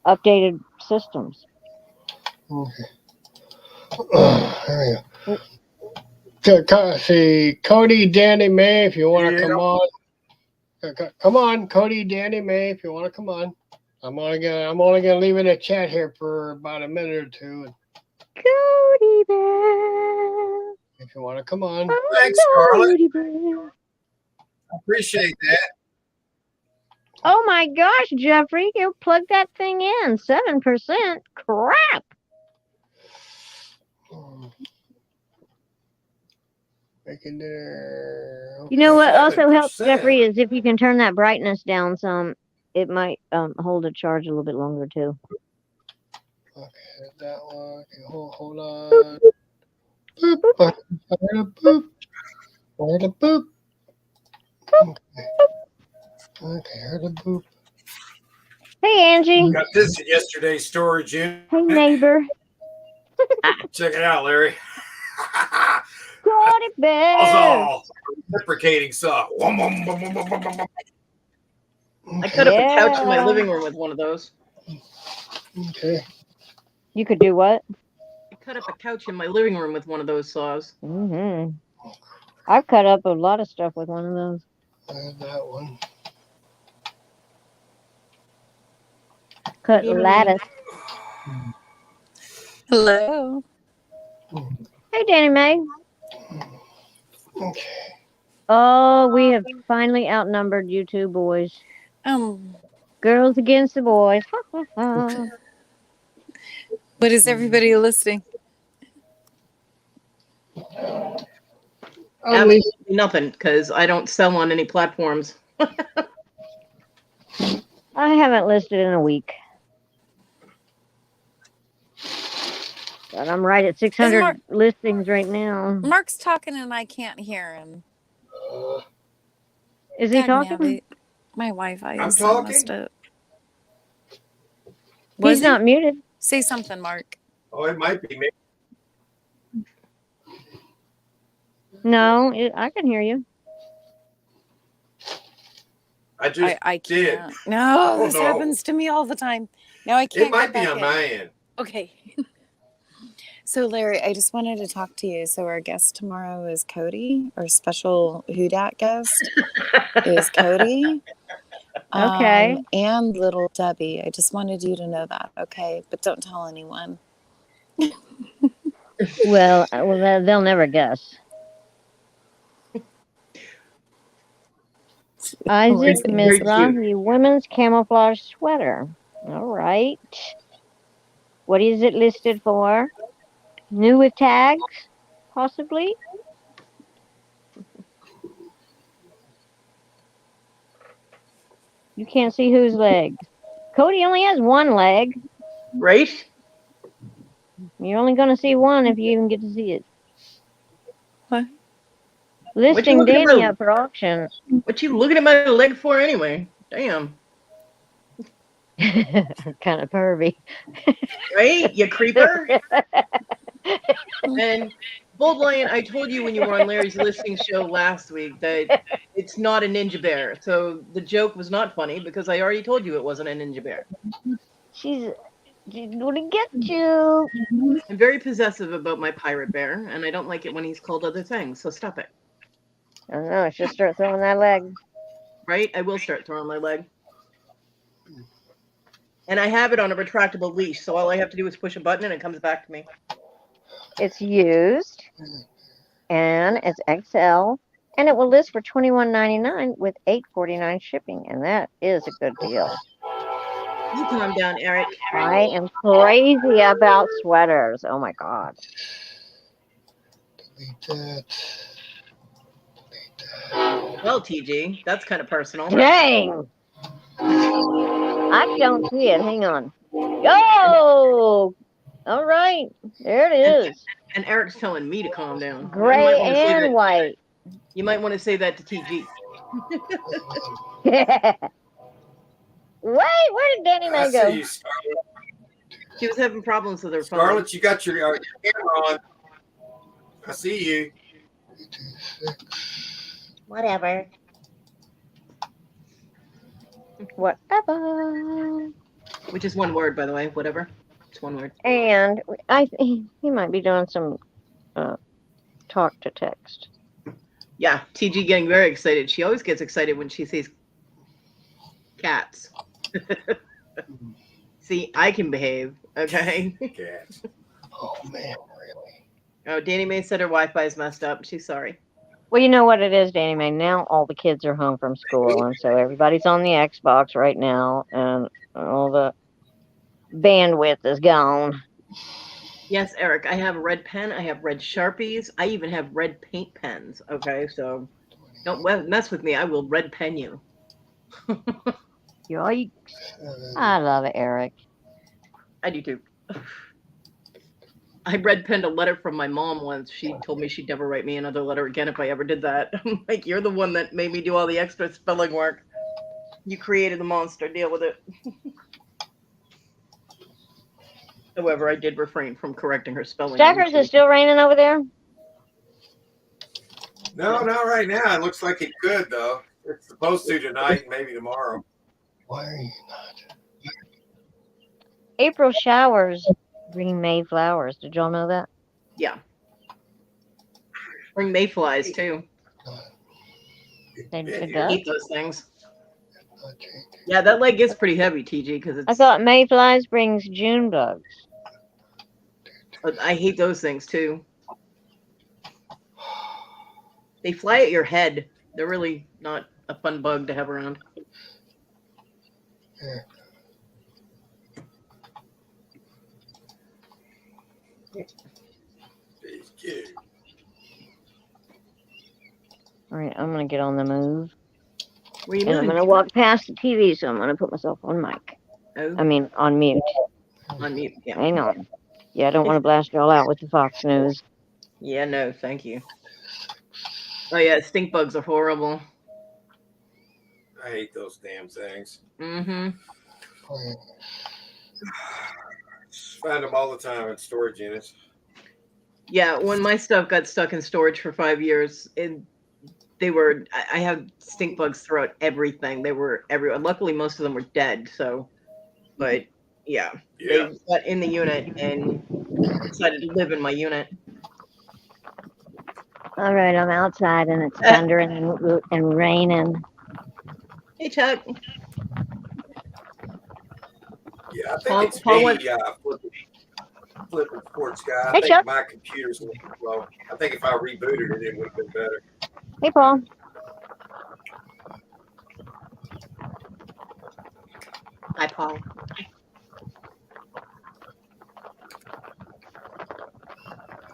updated systems. Okay. There we go. See, Cody, Danny, May, if you want to come on. Come on, Cody, Danny, May, if you want to come on. I'm only gonna leave it in a chat here for about a minute or two. Cody Bear. If you want to come on. Thanks, Scarlett. Cody Bear. I appreciate that. Oh my gosh, Jeffrey, you plugged that thing in. 7%. Crap. Making dinner. Okay. You know what also helps, 7%. Jeffrey, is if you can turn that brightness down some, it might hold a charge a little bit longer too. Okay, that one. Okay, hold on. Boop. I heard a boop. I heard a boop. Okay, heard a boop. Hey, Angie. Got this in yesterday's storage unit. Hey, neighbor. Check it out, Larry. Cody Bear. All reciprocating saw. I cut up a couch in my living room with one of those. Okay. You could do what? I cut up a couch in my living room with one of those saws. Mm-hmm. I've cut up a lot of stuff with one of those. I had that one. Cut lattice. Hello. Hey, Danny Mae. Okay. Oh, we have finally outnumbered you two boys. Girls against the boys. What is everybody listening? Absolutely nothing, because I don't sell on any platforms. I haven't listed in a week. But I'm right at 600 listings right now. Mark's talking and I can't hear him. Is he talking? My Wi-Fi I'm is talking. messed up. He's not muted. Say something, Mark. Oh, it might be me. No, I can hear you. I just I did. can't. No, Oh, this no. happens to me all the time. Now I can't. It might get be back on in. my end. Okay. So, Larry, I just wanted to talk to you. So, our guest tomorrow is Cody. Our special Who Dat guest is Cody. Okay. And little Debbie. I just wanted you to know that, okay? But don't tell anyone. Well, they'll never guess. Isaac Mizrahi women's camouflage sweater. All right. What is it listed for? New with tags, possibly? You can't see whose legs. Cody only has one leg. Right? You're only going to see one if you even get to see it. What? Listing Danny up for auction. What you looking at my leg for anyway? Damn. Kind of pervy. Right? You creeper? And Bold Lion, I told you when you were on Larry's listing show last week that it's not a ninja bear. So the joke was not funny because I already told you it wasn't a ninja bear. She's going to get you. I'm very possessive about my pirate bear, and I don't like it when he's called other things, so stop it. I don't know, she'll start throwing that leg. Right? I will start throwing my leg. And I have it on a retractable leash, so all I have to do is push a button and it comes back to me. It's used, and it's XL, and it will list for $21.99 with $8.49 shipping, and that is a good deal. You calm down, Eric. I am crazy about sweaters. Oh my God. Delete that. Well, TG, that's kind of personal. Dang! I don't see it. Hang on. Yo! All right. There it is. And Eric's telling me to calm down. Gray and white. You might want to say that to TG. Wait, where did Danny Mae go? See you, Scarlett. She was having problems with her phone. Scarlett, you got your camera on. I see you. Whatever. Whatever. Which is one word, by the way. Whatever. It's one word. And he might be doing some talk to text. Yeah, TG getting very excited. She always gets excited when she sees cats. See, I can behave, okay? Cats. Oh man, really? Oh, Danny Mae said her Wi-Fi is messed up. She's sorry. Well, you know what it is, Danny Mae. Now all the kids are home from school, and so everybody's on the Xbox right now, and all the bandwidth is gone. Yes, Eric, I have a red pen. I have red Sharpies. I even have red paint pens. Okay, so don't mess with me. I will red pen you. Yikes. I love it, Eric. I do too. I red penned a letter from my mom once. She told me she'd never write me another letter again if I ever did that. I'm like, you're the one that made me do all the extra spelling work. You created the monster. Deal with it. However, I did refrain from correcting her spelling. Stackers, is still raining over there? No, not right now. It looks like it could, though. It's supposed to tonight and maybe tomorrow. Why are you not? April showers bring May flowers. Did y'all know that? Yeah. Bring mayflies, too. It I does? hate those things. Not changing. Yeah, that leg gets pretty heavy, TG, because it's... I thought mayflies brings June bugs. I hate those things, too. They fly at your head. They're really not a fun bug to have around. Yeah. All right, I'm going to get on the move. Where you And I'm moving? going to walk past the TV, so I'm going to put myself on mic. Oh, I mean, on mute. on mute. Yeah. Hang on. Yeah, I don't want to blast y'all out with the Fox News. Yeah, no, thank you. Oh, yeah, stink bugs are horrible. I hate those damn things. Mm-hmm. Find them all the time in storage units. Yeah, when my stuff got stuck in storage for 5 years, I have stink bugs throughout everything. They were everywhere. Luckily, most of them were dead. So, but yeah, they got in the unit and decided to live in my unit. All right, I'm outside and it's thundering and raining. Hey, Chuck. Yeah, I think it's me flipping sports guy. I think my computer's a little slow. I think if I rebooted it, it would have been better. Hey, Paul. Hi, Paul.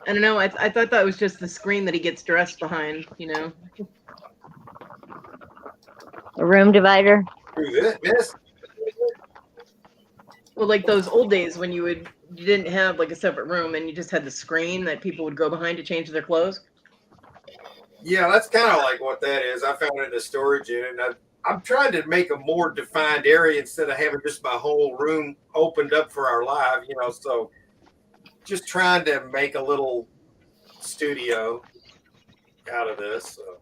I don't know. I thought that was just the screen that he gets dressed behind, you know. A room divider. Yes. Well, like those old days when you didn't have like a separate room and you just had the screen that people would go behind to change their clothes. Yeah, that's kind of like what that is. I found it in a storage unit. And I'm trying to make a more defined area instead of having just my whole room opened up for our live, you know. So just trying to make a little studio out of this. So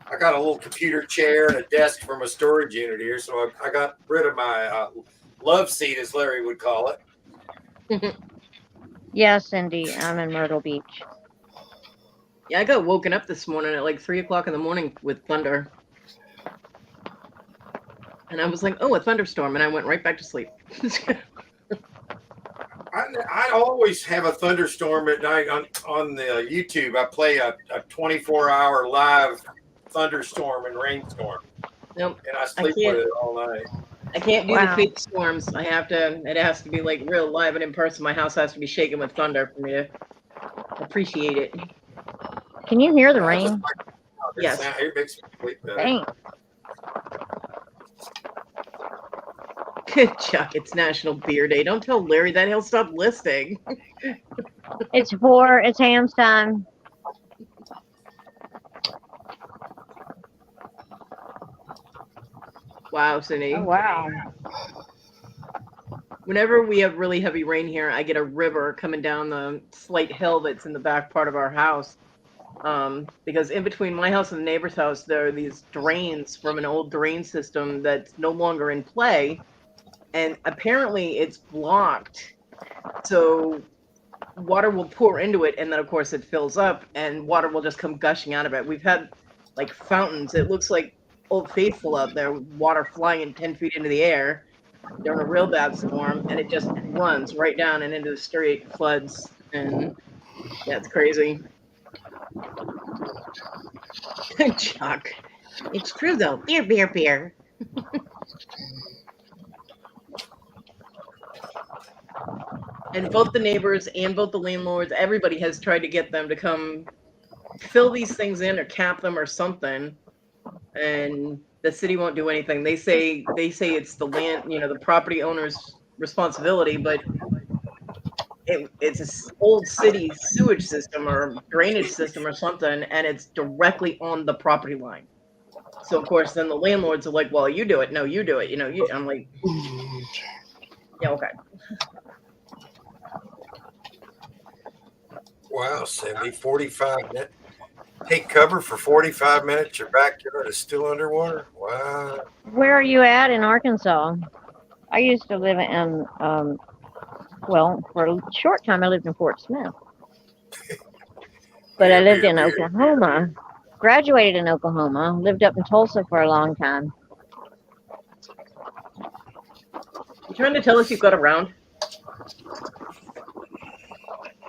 I got a little computer chair and a desk from a storage unit here. So I got rid of my love seat, as Larry would call it. Yeah, Cindy, I'm in Myrtle Beach. Yeah, I got woken up this morning at like 3 o'clock in the morning with thunder. And I was like, oh, a thunderstorm. And I went right back to sleep. I always have a thunderstorm at night on the YouTube. I play a 24-hour live thunderstorm and rainstorm. Nope. And I sleep with it all night. I can't do the fake storms. It has to be like real live and in person. My house has to be shaking with thunder for me to appreciate it. Can you hear the rain? Yes. It makes me sleep better. Dang. Chuck, it's National Beer Day. Don't tell Larry that. He'll stop listening. It's Ham's time. Wow, Cindy. Oh, wow. Whenever we have really heavy rain here, I get a river coming down the slight hill that's in the back part of our house. Because in between my house and the neighbor's house, there are these drains from an old drain system that's no longer in play. And apparently it's blocked. So water will pour into it. And then, of course, it fills up and water will just come gushing out of it. We've had like fountains. It looks like Old Faithful out there with water flying 10 feet into the air during a real bad storm, and it just runs right down and into the street, floods, and that's crazy. Chuck, it's true though. Beer, beer, beer. And both the neighbors and both the landlords, everybody has tried to get them to come fill these things in or cap them or something, and the city won't do anything. They say it's the land, the property owner's responsibility, but it's an old city sewage system or drainage system or something, and it's directly on the property line. So of course, then the landlords are like, "Well, you do it. No, you do it. I'm like, yeah, okay." Wow, Cindy, 45 minutes. Take cover for 45 minutes. Your backyard is still underwater. Wow. Where are you at in Arkansas? I used to live in, well, for a short time I lived in Fort Smith. But I lived in Oklahoma. Graduated in Oklahoma. Lived up in Tulsa for a long time. You trying to tell us you've got around?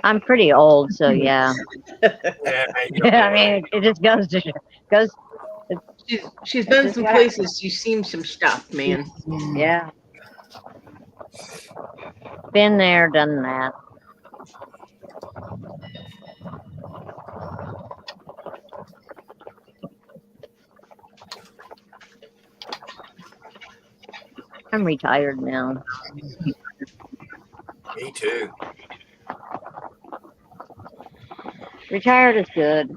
I'm pretty old, so yeah. Yeah, I mean, it just goes to She's been some places. She's seen some stuff, man. Yeah. Been there, done that. I'm retired now. Me too. Retired is good.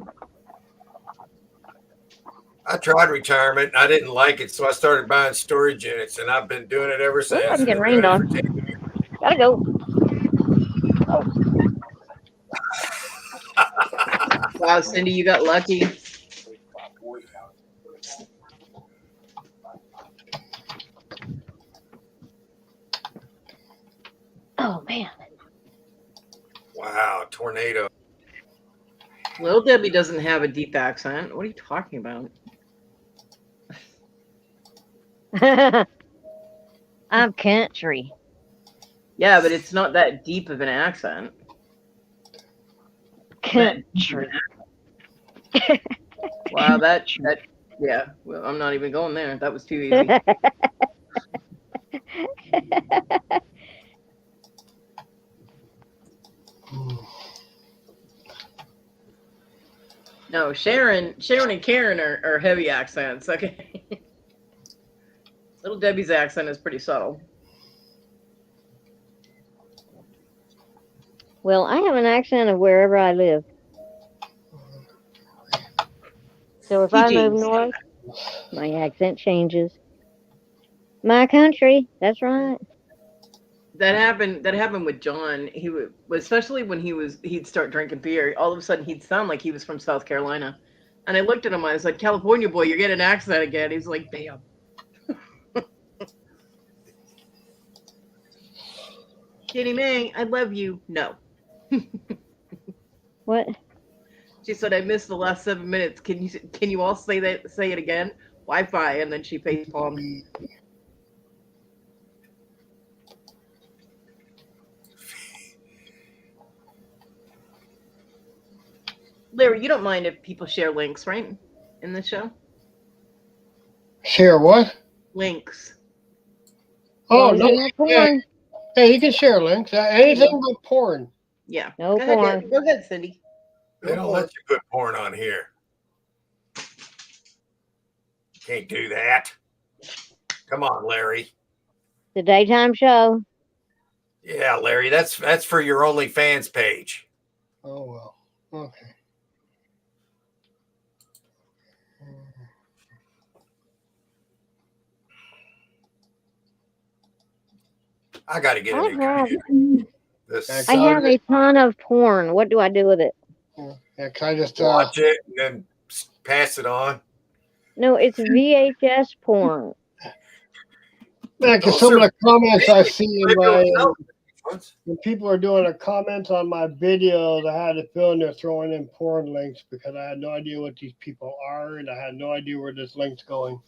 I tried retirement and I didn't like it, so I started buying storage units, and I've been doing it ever since. I'm getting rained on. Gotta go. Wow, Cindy, you got lucky. Oh, man. Wow, tornado. Little Debbie doesn't have a deep accent. What are you talking about? I'm country. Yeah, but it's not that deep of an accent. Country. Wow, that yeah. Well, I'm not even going there. That was too easy. No, Sharon and Karen are heavy accents. Okay. Little Debbie's accent is pretty subtle. Well, I have an accent of wherever I live. So if I move north, my accent changes. My country, that's right. That happened with John. He would, especially when he'd start drinking beer. All of a sudden, he'd sound like he was from South Carolina. And I looked at him. I was like, "California boy, you're getting an accent again." He's like, "Bam." Kitty May, I love you. No. What? She said, "I missed the last 7 minutes. Can you all say it again? Wi-Fi." And then she face palmed. Larry, you don't mind if people share links, right? In the show? Share what? Links. Oh, no. Yeah, you can share links. Anything but porn. Yeah. No Go porn. ahead, go ahead, Cindy. They don't let you put porn on here. Can't do that. Come on, Larry. The daytime show. Yeah, Larry, that's for your OnlyFans page. Oh, well. Okay. I got to get a new computer. I have a ton of porn. What do I do with it? Yeah, can I just watch it and then pass it on? No, it's VHS porn. Yeah, because some of the comments I see in my What? when people are doing a comments on my videos, I had a feeling they're throwing in porn links because I had no idea what these people are, and I had no idea where this link's going.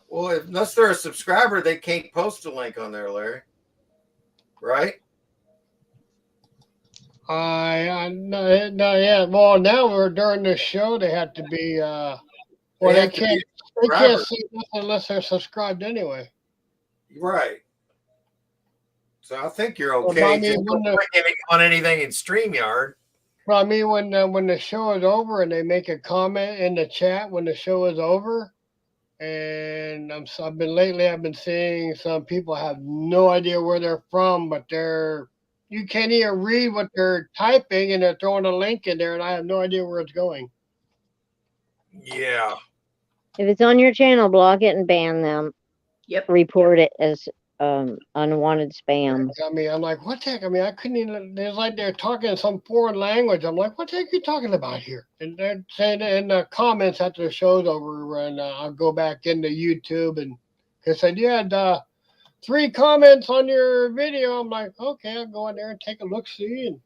Well, unless they're a subscriber, they can't post a link on there, Larry. Right? No, yeah. Well, now we're during this show. They have to be. Well, they have to be can't. a They can't subscriber. see nothing unless they're subscribed anyway. Right. So I think you're Well, okay. I mean, Just don't click on anything in StreamYard. well, I mean, when the show is over and they make a comment in the chat when the show is over, and I've been seeing some people have no idea where they're from, but you can't even read what they're typing, and they're throwing a link in there, and I have no idea where it's going. Yeah. If it's on your channel, block it and ban them. Yep. Report it as unwanted spam. I mean, I'm like, what the heck? I mean, I couldn't even. It's like they're talking some foreign language. I'm like, what the heck are you talking about here? And they're saying it in the comments after the show's over, and I'll go back into YouTube and they said you had 3 comments on your video. I'm like, okay, I'll go in there and take a look, see. And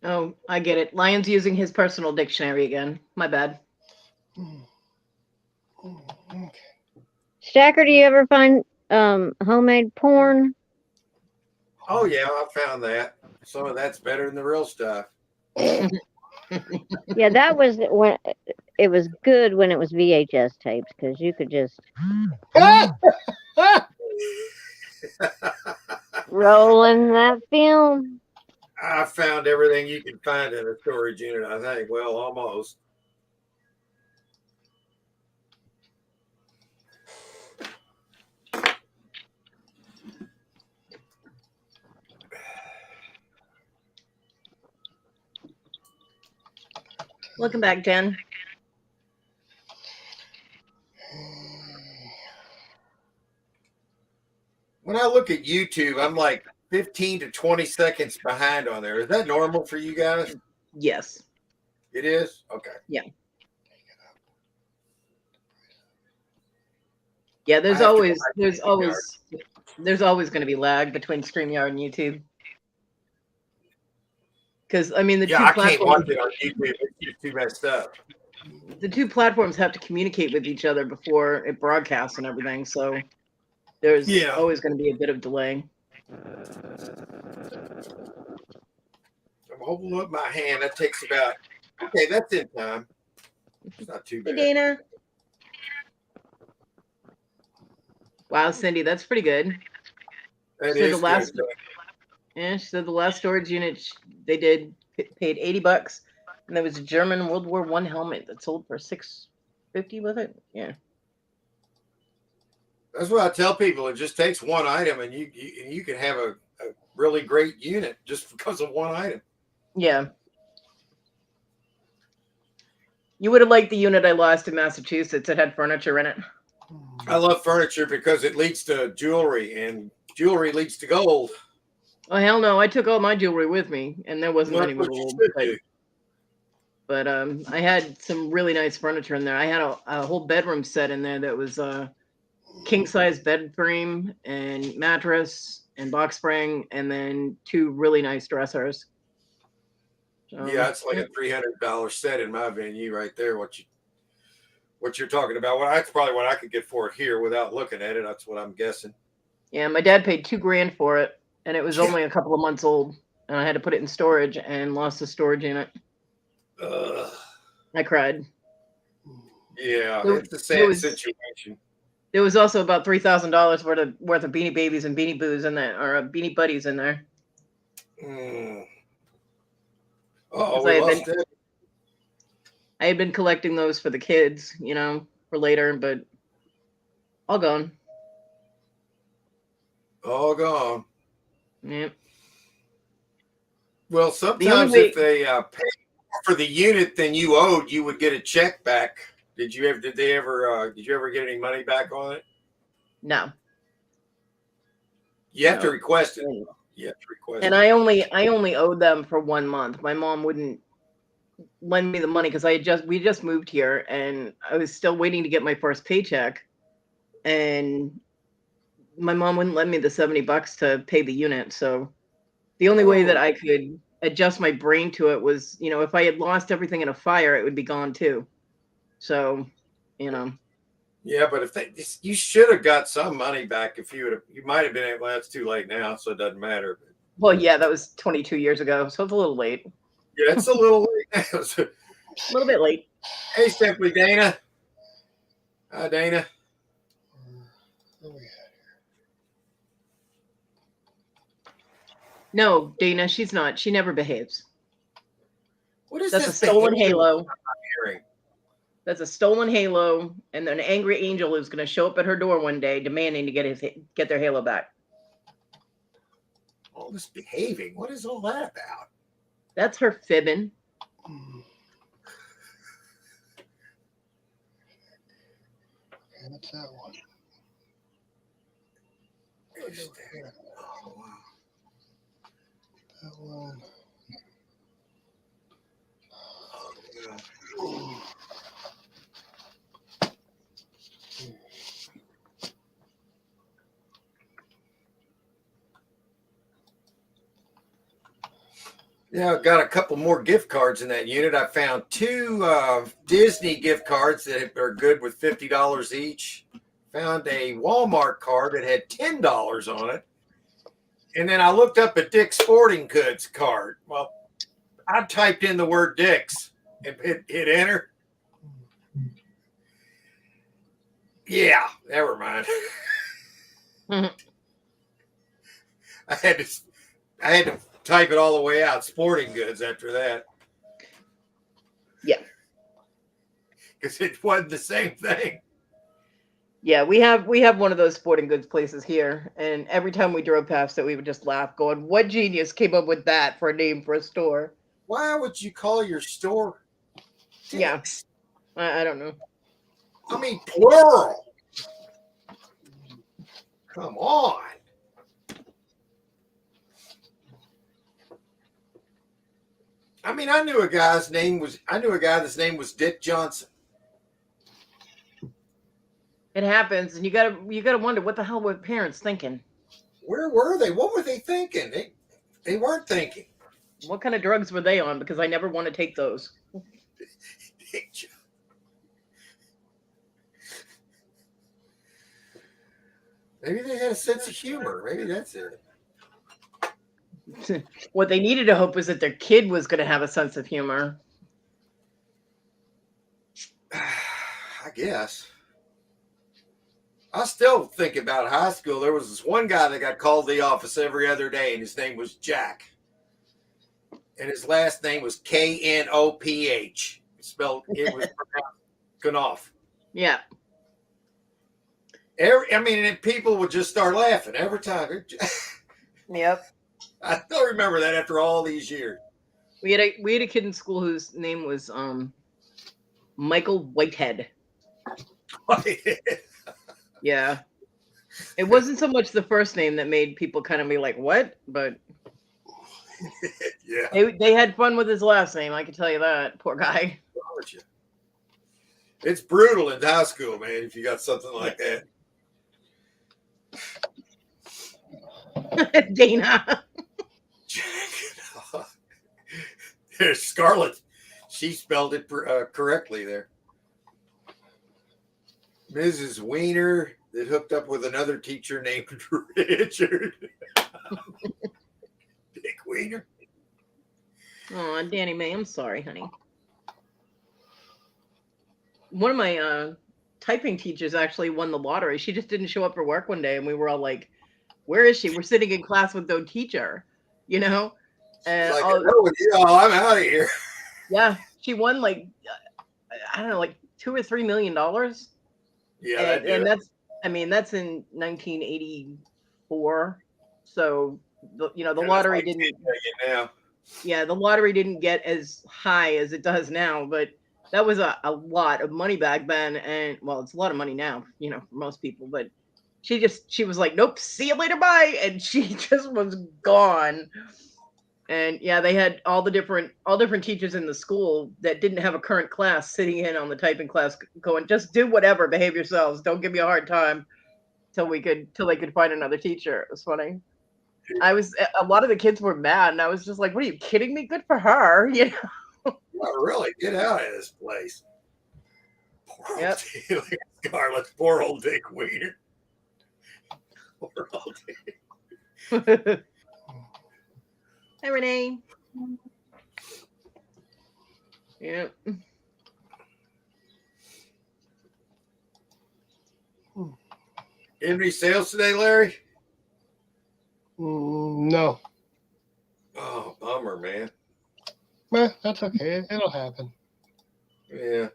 Oh, I get it. Lion's using his personal dictionary again. My bad. okay. Stacker, do you ever find homemade porn? Oh yeah, I found that. Some of that's better than the real stuff. Yeah, that was when it was good when it was VHS tapes because you could just roll in that film. I found everything you can find in a storage unit, I think. Well, almost. Welcome back, Jen. When I look at YouTube, I'm like 15 to 20 seconds behind on there. Is that normal for you guys? Yes. It is? Okay. Yeah, there's I have to go always back to there's StreamYard. always there's always going to be lag between StreamYard and YouTube. Because I mean the Yeah, two I can't watch platforms it on YouTube. It's just too messed up. the two platforms have to communicate with each other before it broadcasts and everything. So there's Yeah. always going to be a bit of delay. I'm holding up my hand. That takes about, okay, that's in time. It's not too Hey, bad. Dana. Wow, Cindy, that's pretty good. That So is the last, good. yeah, she said the last storage unit they did paid $80, and there was a German World War I helmet that sold for $650 with it. Yeah. That's what I tell people. It just takes one item, and you can have a really great unit just because of one item. Yeah. You would have liked the unit I lost in Massachusetts. It had furniture in it. I love furniture because it leads to jewelry, and jewelry leads to gold. Oh hell no! I took all my jewelry with me, and there wasn't Well, any that's what you gold. should do. But I had some really nice furniture in there. I had a whole bedroom set in there that was king size bed frame and mattress and box spring, and then 2 really nice dressers. Yeah, it's like a $300 set in my venue right there. What you're talking about? Well, that's probably what I could get for it here without looking at it. That's what I'm guessing. Yeah, my dad paid $2,000 for it, and it was only a couple of months old, and I had to put it in storage and lost the storage unit. I cried. Yeah, There- it's a there sad was- situation. There was also about $3,000 worth of Beanie Babies and Beanie Boos in there, or Beanie Buddies in there. Oh, I we had lost it. I had been collecting those for the kids, for later, but all gone. All gone. Yep. Well, sometimes way- if they pay more for the unit than you owed, you would get a check back. Did you ever get any money back on it? No. You have No. to request it. You have to request And it. I only owed them for 1 month. My mom wouldn't lend me the money because we just moved here and I was still waiting to get my first paycheck, and my mom wouldn't lend me the $70 to pay the unit. So the only way that I could adjust my brain to it was, if I had lost everything in a fire, it would be gone too. So, Yeah, but you should have got some money back if you might have been able. Well, it's too late now, so it doesn't matter. Well, yeah, that was 22 years ago, so it's a little late. Yeah, it's a little late now. A little bit late. Hey, Simply Dana. Hi, Dana. No, Dana, she's not. She never behaves. What is That's this a stolen halo. I'm hearing? That's a stolen halo, and an angry angel is going to show up at her door one day demanding to get their halo back. All this behaving. What is all that about? That's her fibbing. Okay, that's that one. Oh, wow. That one. Oh, yeah, I've got a couple more gift cards in that unit. I found 2 Disney gift cards that are good with $50 each. Found a Walmart card that had $10 on it. And then I looked up a Dick's Sporting Goods card. Well, I typed in the word Dick's and hit enter. Yeah, never mind. I had to type it all the way out. Sporting Goods after that. Yeah. Because it wasn't the same thing. Yeah, we have one of those sporting goods places here, and every time we drove past it, we would just laugh, going, "What genius came up with that for a name for a store?" Why would you call your store Dick's? Yeah, I don't know. I mean, plural. Come on. I mean, I knew a guy that's name was Dick Johnson. It happens, and you gotta wonder what the hell were parents thinking. Where were they? What were they thinking? They weren't thinking. What kind of drugs were they on? Because I never want to take those. Maybe they had a sense of humor. Maybe that's it. What they needed to hope was that their kid was going to have a sense of humor. I guess. I still think about high school. There was this one guy that got called to the office every other day, and his name was Jack. And his last name was Knoph. It was pronounced Knopf. Yeah. And people would just start laughing every time. Yep. I still remember that after all these years. We had a kid in school whose name was Michael Whitehead. Yeah. It wasn't so much the first name that made people kind of be like, "What?" But yeah, they had fun with his last name. I can tell you that. Poor guy. It's brutal in high school, man. If you got something like that. Dana. There's Scarlett. She spelled it correctly there. Mrs. Wiener that hooked up with another teacher named Richard. Dick Wiener. Oh, Danny Mae, I'm sorry, honey. One of my typing teachers actually won the lottery. She just didn't show up for work one day, and we were all like, "Where is she?" We're sitting in class with no teacher, you know? And like, I'm out of here. Yeah, she won like I don't know, like $2 or $3 million. Yeah, and that's in 1984. So the lottery didn't. Yeah, the lottery didn't get as high as it does now, but that was a lot of money back then, and well, it's a lot of money now, for most people. But she was like, "Nope, see you later, bye," and she just was gone. And yeah, they had all different teachers in the school that didn't have a current class sitting in on the typing class, going, just do whatever, behave yourselves, don't give me a hard time, till they could find another teacher. It was funny. A lot of the kids were mad, and I was just like, what are you kidding me? Good for her, you know. Not really. Get out of this place. Poor Yep. old Scarlett. Poor old Dick Wiener. Poor old Dick. Hi, Renee. Yeah. Any sales today, Larry? No. Oh, bummer, man. Well, that's okay. It'll happen. Yeah.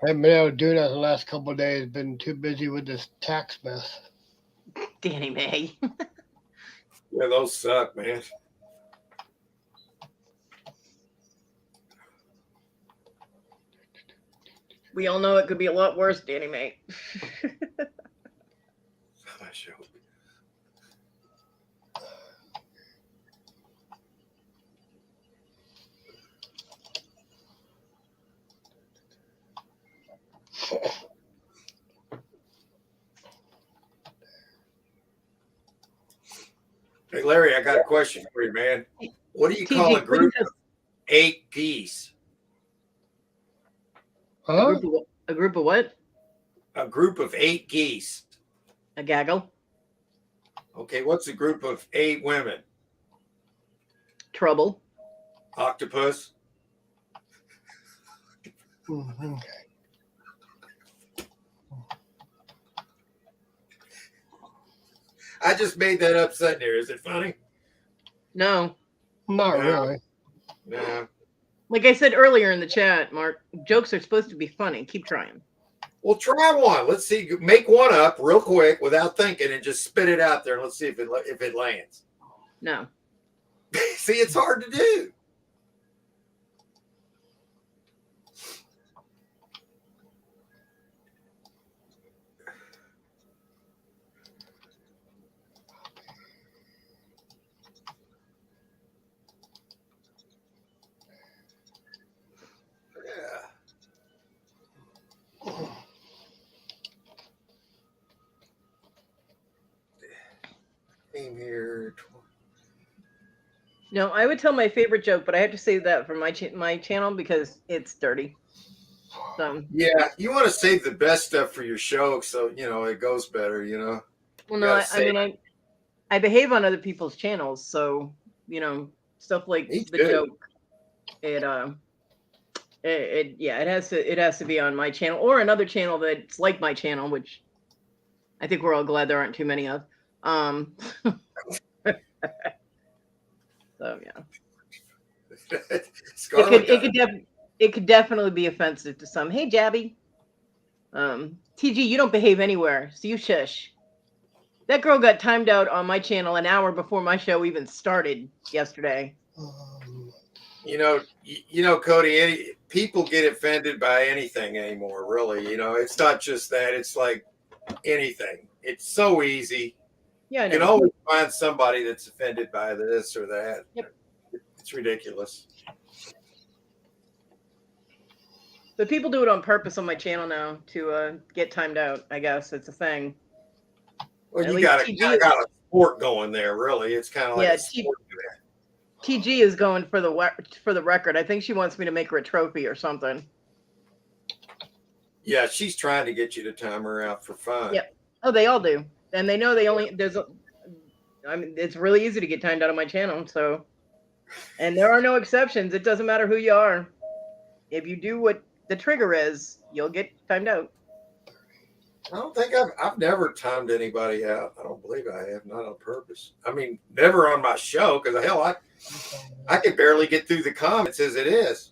I haven't been able to do that the last couple of days. Been too busy with this tax mess. Danny May. Yeah, those suck, man. We all know it could be a lot worse, Danny May. Hey, Larry, I got a question for you, man. What do you call a group of 8 geese? Huh? A group of what? A group of 8 geese. A gaggle. Okay, what's a group of 8 women? Trouble. Octopus. Okay. I just made that up sitting there. Is it funny? No. Not really. No. Like I said earlier in the chat, Mark, jokes are supposed to be funny. Keep trying. Well, try one. Let's see. Make one up real quick without thinking and just spit it out there. And let's see if it lands. No. See, it's hard to do. Came here. No, I would tell my favorite joke, but I have to save that for my channel because it's dirty. So Yeah, you want to save the best stuff for your show, so it goes better. well, no, I behave on other people's channels, so stuff like Me the too. joke. It has to be on my channel or another channel that's like my channel, which I think we're all glad there aren't too many of. So yeah, it could definitely be offensive to some. Hey, Jabby, TG, you don't behave anywhere, so you shush. That girl got timed out on my channel an hour before my show even started yesterday. Cody, people get offended by anything anymore, really. It's not just that. It's like anything. It's so easy. Yeah, I know. You can always find somebody that's offended by this or that. Yep. It's ridiculous. But people do it on purpose on my channel now to get timed out. I guess it's a thing. Well, you got a sport going there, really. It's kind of like a sport there. TG is going for the record. I think she wants me to make her a trophy or something. Yeah, she's trying to get you to time her out for fun. Yep. Oh, they all do, and they know it's really easy to get timed out on my channel. So, and there are no exceptions. It doesn't matter who you are. If you do what the trigger is, you'll get timed out. I don't think I've never timed anybody out. I don't believe I have, not on purpose. I mean, never on my show, because hell, I could barely get through the comments as it is.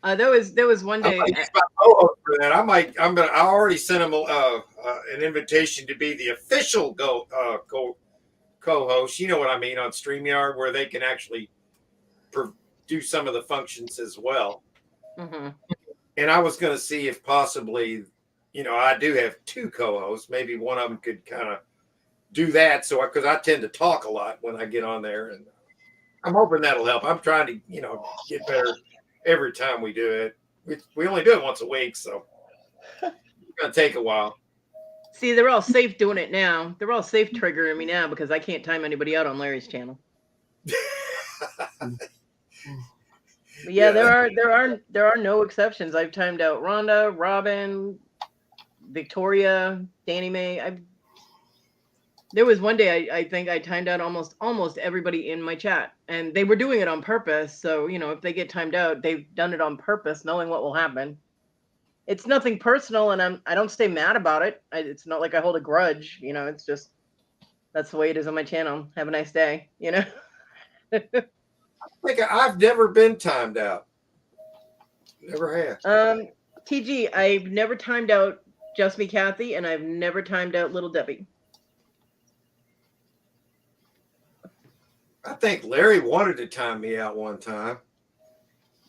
There was one day. I might use my co-host for that. I already sent him an invitation to be the official co-host. You know what I mean, on StreamYard, where they can actually do some of the functions as well. Mm-hmm. And I was going to see if possibly I do have two co-hosts. Maybe one of them could kind of do that. So, because I tend to talk a lot when I get on there, and I'm hoping that'll help. I'm trying to, get better every time we do it. We only do it once a week, so it's gonna take a while. See, they're all safe doing it now. They're all safe triggering me now because I can't time anybody out on Larry's channel. But yeah, there are no exceptions. I've timed out Rhonda, Robin, Victoria, Danny Mae. There was one day I think I timed out almost everybody in my chat, and they were doing it on purpose. So if they get timed out, they've done it on purpose, knowing what will happen. It's nothing personal, and I don't stay mad about it. It's not like I hold a grudge. It's just that's the way it is on my channel. Have a nice day. Like I've never been timed out. Never have. TG, I've never timed out Just Me Kathy, and I've never timed out Little Debbie. I think Larry wanted to time me out one time.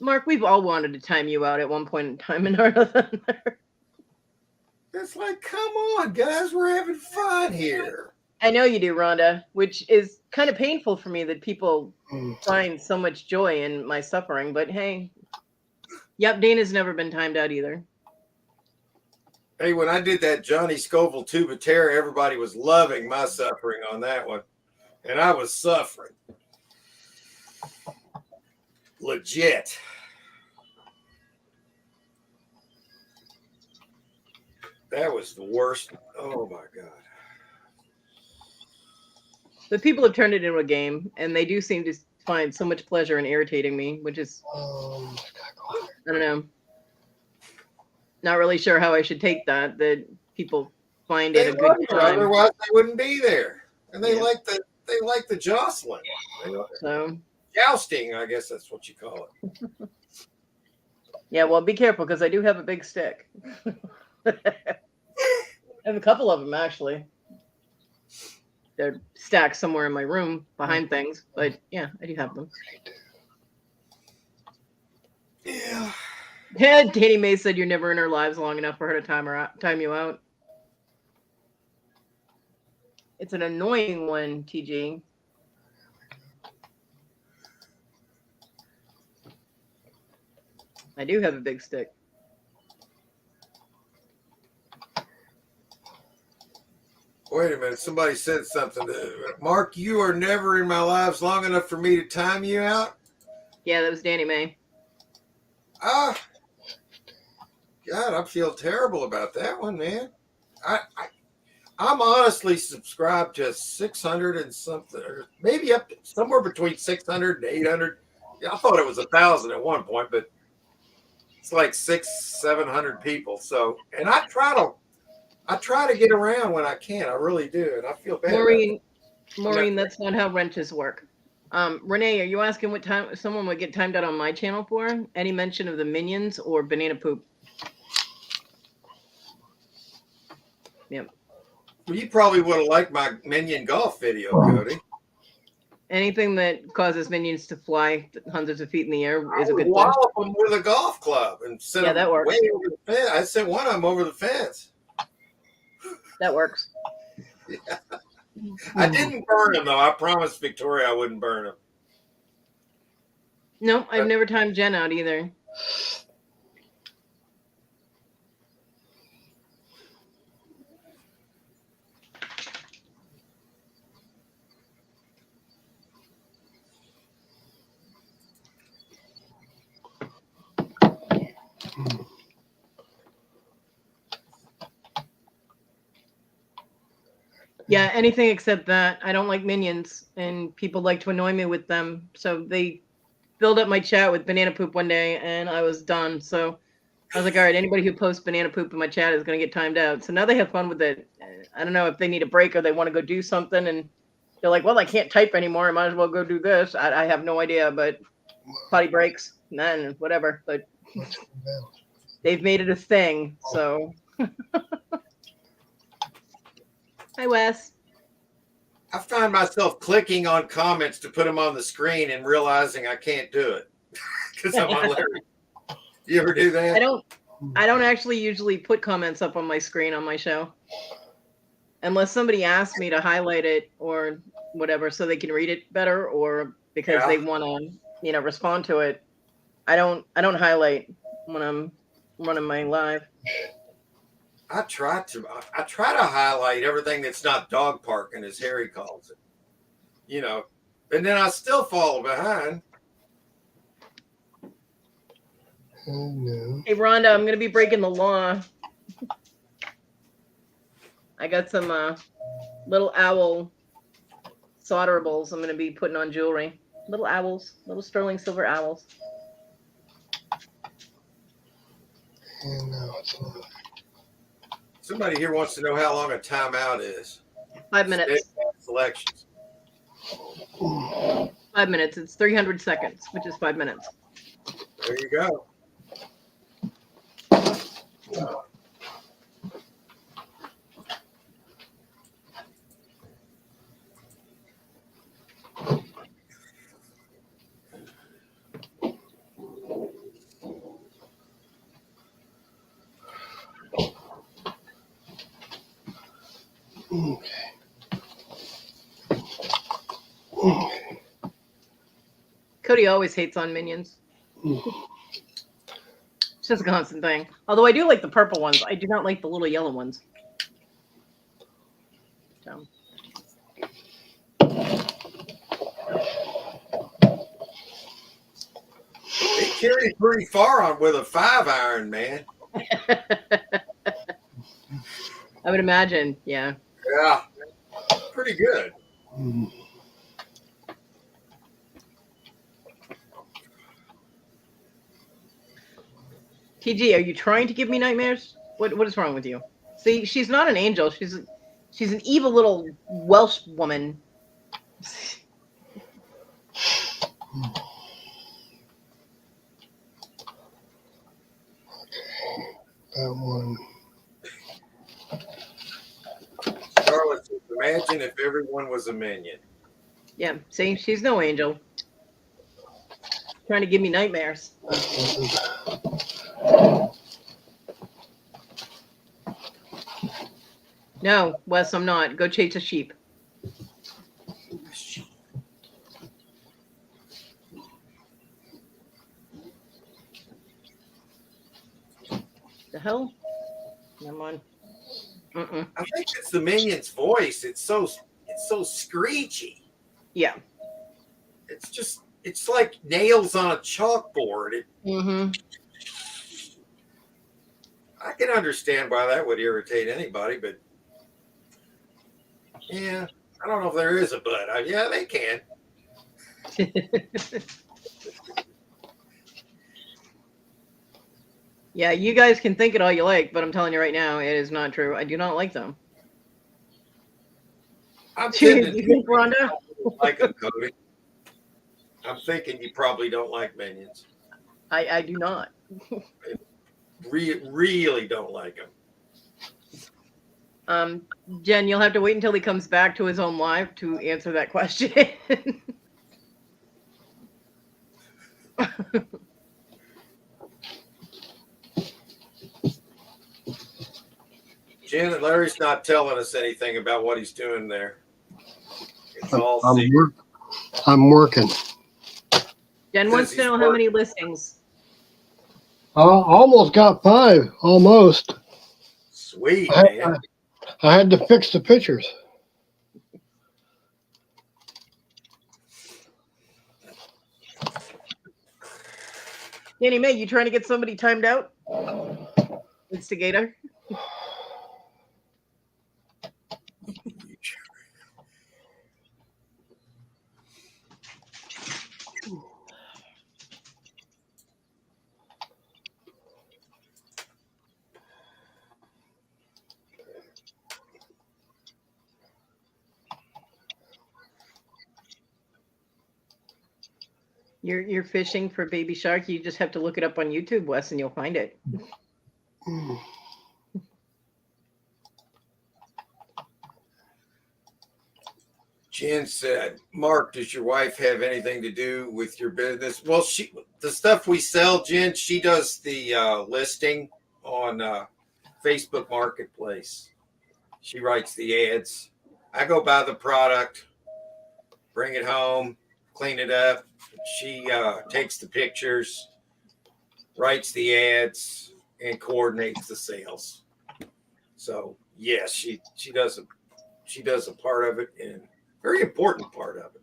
Mark, we've all wanted to time you out at one point in time in our life. It's like, come on, guys, we're having fun here. I know you do, Rhonda, which is kind of painful for me that people find so much joy in my suffering. But hey, yep, Dana's never been timed out either. Hey, when I did that Johnny Scoville Tube of Terror, everybody was loving my suffering on that one. And I was suffering. Legit. That was the worst. Oh, my God. But people have turned it into a game, and they do seem to find so much pleasure in irritating me, which is, I don't know. Not really sure how I should take that people find it a good time. Otherwise, they wouldn't be there. And they like the jostling. So jousting, I guess that's what you call it. Yeah, well, be careful because I do have a big stick. I have a couple of them, actually. They're stacked somewhere in my room behind things, but yeah, I do have them. Yeah. Yeah, Danny Mae said you're never in her lives long enough for her to time you out. It's an annoying one, TG. I do have a big stick. Wait a minute. Somebody said something. Mark, you are never in my lives long enough for me to time you out? Yeah, that was Danny Mae. God, I feel terrible about that one, man. I'm honestly subscribed to 600 and something, or maybe up somewhere between 600 and 800. I thought it was 1,000 at one point, but it's like 600-700 people. So, and I try to get around when I can. I really do, and I feel bad. Maureen, that's not how wrenches work. Renee, are you asking what time someone would get timed out on my channel for? Any mention of the Minions or banana poop? Yep. Well, you probably would have liked my Minion golf video, Cody. Anything that causes minions to fly hundreds of feet in the air is a good thing. Wallop them with a golf club and send them that works. way over the fence. I sent one of them over the fence. That works. Yeah. I didn't burn them, though. I promised Victoria I wouldn't burn them. No, I've never timed Jen out either. Yeah, anything except that. I don't like minions, and people like to annoy me with them. So they filled up my chat with banana poop one day, and I was done. So I was like, all right, anybody who posts banana poop in my chat is going to get timed out. So now they have fun with it. I don't know if they need a break or they want to go do something, and they're like, well, I can't type anymore. I might as well go do this. I have no idea, but potty breaks, and whatever. But they've made it a thing, so... Hi, Wes. I find myself clicking on comments to put them on the screen and realizing I can't do it because I'm on Larry. You ever do that? I don't actually usually put comments up on my screen on my show. Unless somebody asks me to highlight it or whatever so they can read it better or because they want to, respond to it. I don't highlight when I'm running my live. I try to highlight everything that's not dog parking, as Harry calls it. And then I still fall behind. Oh, no. Hey Rhonda, I'm gonna be breaking the law. I got some little owl solderables I'm gonna be putting on jewelry. Little owls, little sterling silver owls. No, it's not. Somebody here wants to know how long a timeout is. 5 minutes. Selections. 5 minutes. It's 300 seconds, which is 5 minutes. There you go. Cody always hates on minions. It's just a constant thing. Although I do like the purple ones. I do not like the little yellow ones. So. They carry pretty far on with a 5-iron, man. I would imagine, yeah. Yeah, pretty good. TG, are you trying to give me nightmares? What is wrong with you? See, she's not an angel. She's an evil little Welsh woman. That one. Charlotte says, imagine if everyone was a minion. Yeah, see, she's no angel. Trying to give me nightmares. No, Wes, I'm not. Go chase a sheep. The hell? Never mind. I think it's the minion's voice. It's so screechy. Yeah. It's like nails on a chalkboard. I can understand why that would irritate anybody, but yeah, I don't know if there is a but. Yeah, they can. Yeah, you guys can think it all you like, but I'm telling you right now, it is not true. I do not like them. I'm You think, Rhonda? Like them, Cody. I'm thinking you probably don't like minions. I do not. Really don't like them. Jen, you'll have to wait until he comes back to his own live to answer that question. Jen and Larry's not telling us anything about what he's doing there. It's all I'm working. Jen wants to know how many listings. Almost got 5. Almost. Sweet, man. I had to fix the pictures. Danny Mae, you trying to get somebody timed out? Instigator? You're fishing for baby shark. You just have to look it up on YouTube, Wes, and you'll find it. Jen said, Mark, does your wife have anything to do with your business? Well, the stuff we sell, Jen, she does the listing on Facebook Marketplace. She writes the ads. I go buy the product, bring it home, clean it up. She takes the pictures, writes the ads, and coordinates the sales. So yes, she does a part of it, and very important part of it.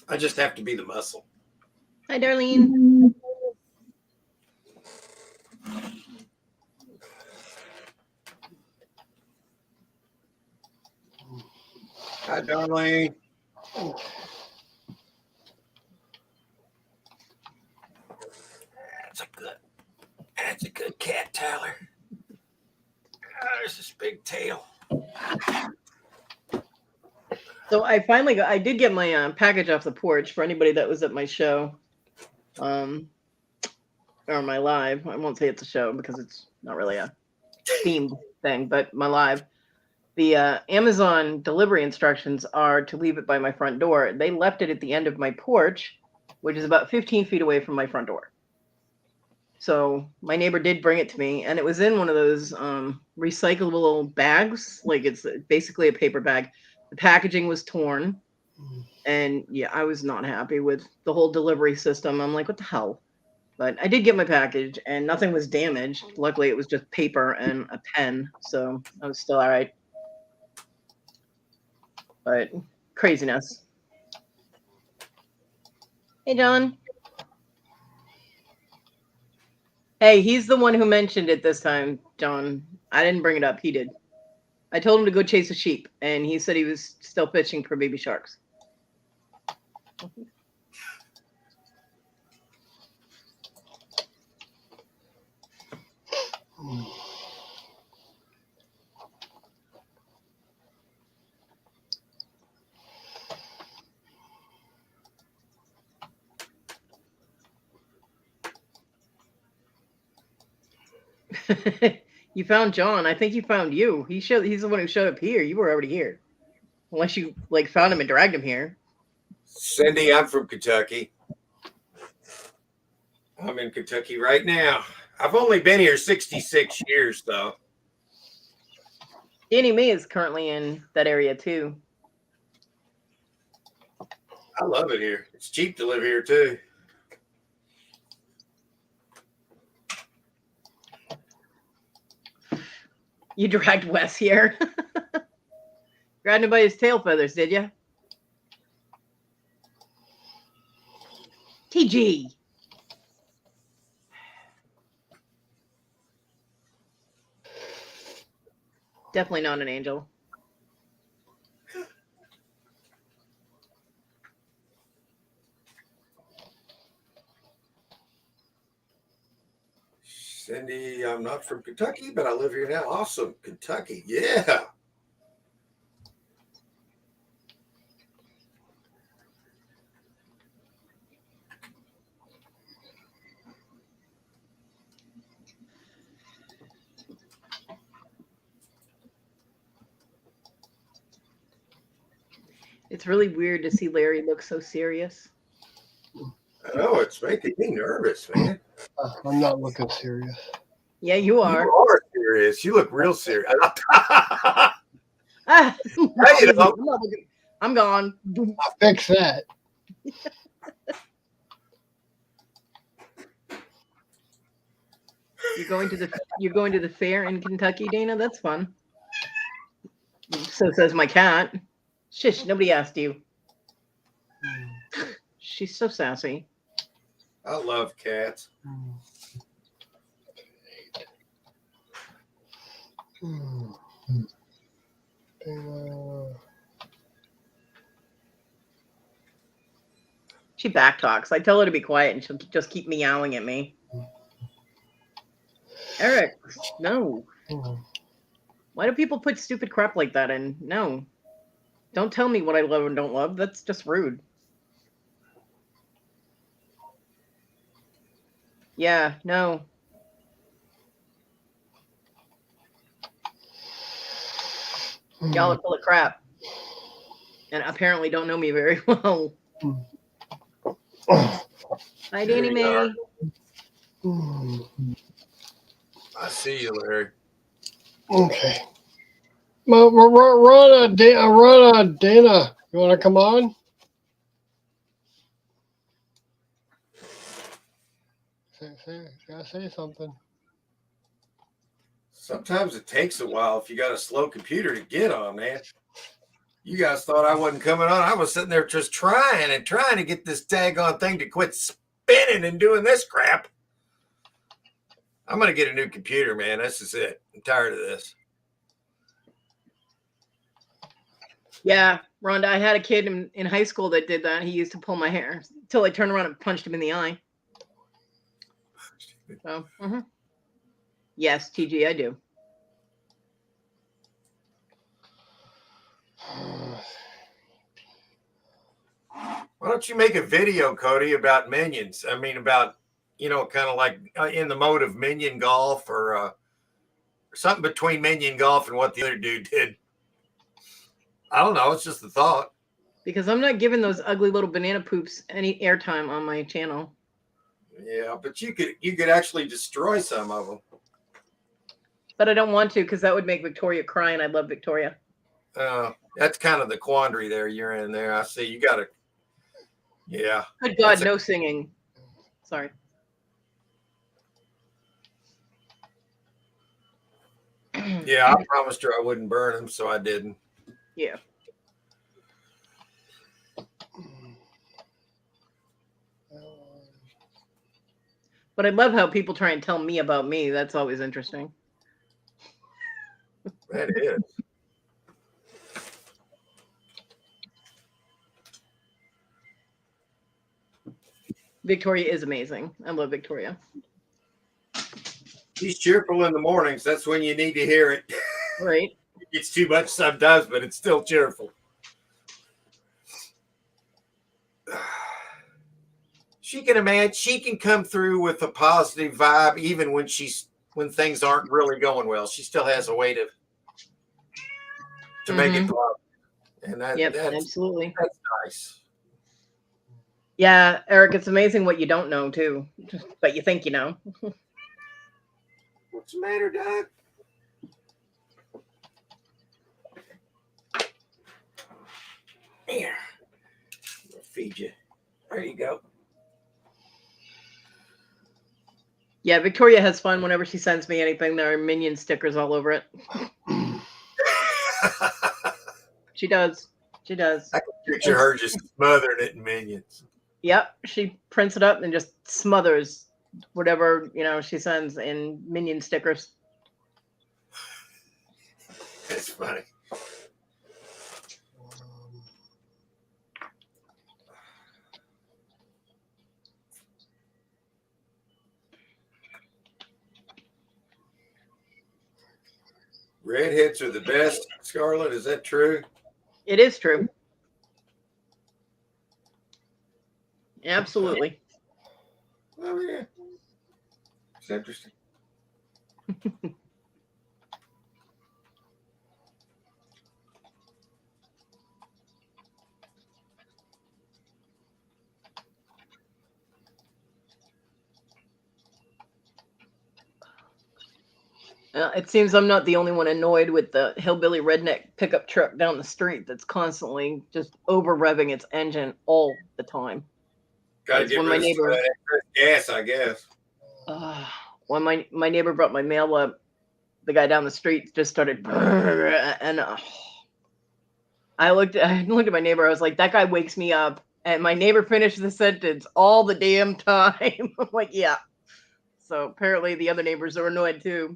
I just have to be the muscle. Hi, Darlene. Hi, Darlene. That's a good cat, Tyler. There's this big tail. So I did get my package off the porch for anybody that was at my show, or my live. I won't say it's a show because it's not really a themed thing, but my live. The Amazon delivery instructions are to leave it by my front door. They left it at the end of my porch, which is about 15 feet away from my front door. So my neighbor did bring it to me, and it was in one of those recyclable bags. Like, it's basically a paper bag. The packaging was torn, and yeah, I was not happy with the whole delivery system. I'm like, what the hell? But I did get my package, and nothing was damaged. Luckily, it was just paper and a pen, so I was still all right. But craziness. Hey, John. Hey, he's the one who mentioned it this time, John. I didn't bring it up. He did. I told him to go chase a sheep, and he said he was still fishing for baby sharks. You found John. I think he found you. He's the one who showed up here. You were already here. Unless you found him and dragged him here. Cindy, I'm from Kentucky. I'm in Kentucky right now. I've only been here 66 years, though. Danny Mae is currently in that area, too. I love it here. It's cheap to live here, too. You dragged Wes here. Grabbed him by his tail feathers, did you? TG. Definitely not an angel. Cindy, I'm not from Kentucky, but I live here now. Awesome. Kentucky. Yeah. It's really weird to see Larry look so serious. I know, it's making me nervous, man. I'm not looking serious. Yeah, you are. You are serious. You look real serious. Ah, You know. I'm gone. I'll fix that. You're going to the fair in Kentucky, Dana? That's fun. So says my cat. Shush, nobody asked you. She's so sassy. I love cats. She backtalks. I tell her to be quiet, and she'll just keep meowing at me. Eric, no. Why do people put stupid crap like that in? No. Don't tell me what I love and don't love. That's just rude. Yeah, no. Y'all are full of crap. And apparently don't know me very well. Hi, Danny Mae. I see you, Larry. Okay. Run Dana. You want to come on? Gotta say something. Sometimes it takes a while if you got a slow computer to get on, man. You guys thought I wasn't coming on. I was sitting there just trying to get this daggone thing to quit spinning and doing this crap. I'm going to get a new computer, man. This is it. I'm tired of this. Yeah, Rhonda, I had a kid in high school that did that. He used to pull my hair until I turned around and punched him in the eye. So, yes, TG, I do. Why don't you make a video, Cody, about minions? I mean, about, kind of like in the mode of minion golf or something between minion golf and what the other dude did. I don't know. It's just a thought. Because I'm not giving those ugly little banana poops any airtime on my channel. Yeah, but you could actually destroy some of them. But I don't want to because that would make Victoria cry, and I love Victoria. That's kind of the quandary there you're in there. I see. You got to. Yeah. Good God, no singing. Sorry. Yeah, I promised her I wouldn't burn them, so I didn't. Yeah. But I love how people try and tell me about me. That's always interesting. That is. Victoria is amazing. I love Victoria. She's cheerful in the mornings. That's when you need to hear it. Right. It's too much sometimes, but it's still cheerful. She can come through with a positive vibe even when things aren't really going well. She still has a way to make it love. And that's absolutely. That's nice. Yeah, Eric, it's amazing what you don't know too, but you think you know. What's the matter, Doc? Here, I'll feed you. There you go. Yeah, Victoria has fun whenever she sends me anything. There are minion stickers all over it. She does. She does. I can picture her just smothering it in minions. Yep, she prints it up and just smothers whatever she sends in minion stickers. That's funny. Redheads are the best, Scarlett. Is that true? It is true. Absolutely. Oh, yeah. It's interesting. It seems I'm not the only one annoyed with the hillbilly redneck pickup truck down the street that's constantly just over revving its engine all the time. Gotta get rid of some of that gas, I guess. When my neighbor brought my mail up, the guy down the street just started, and I looked at my neighbor. I was like, that guy wakes me up. And my neighbor finished the sentence all the damn time. I'm like, yeah. So apparently the other neighbors are annoyed too.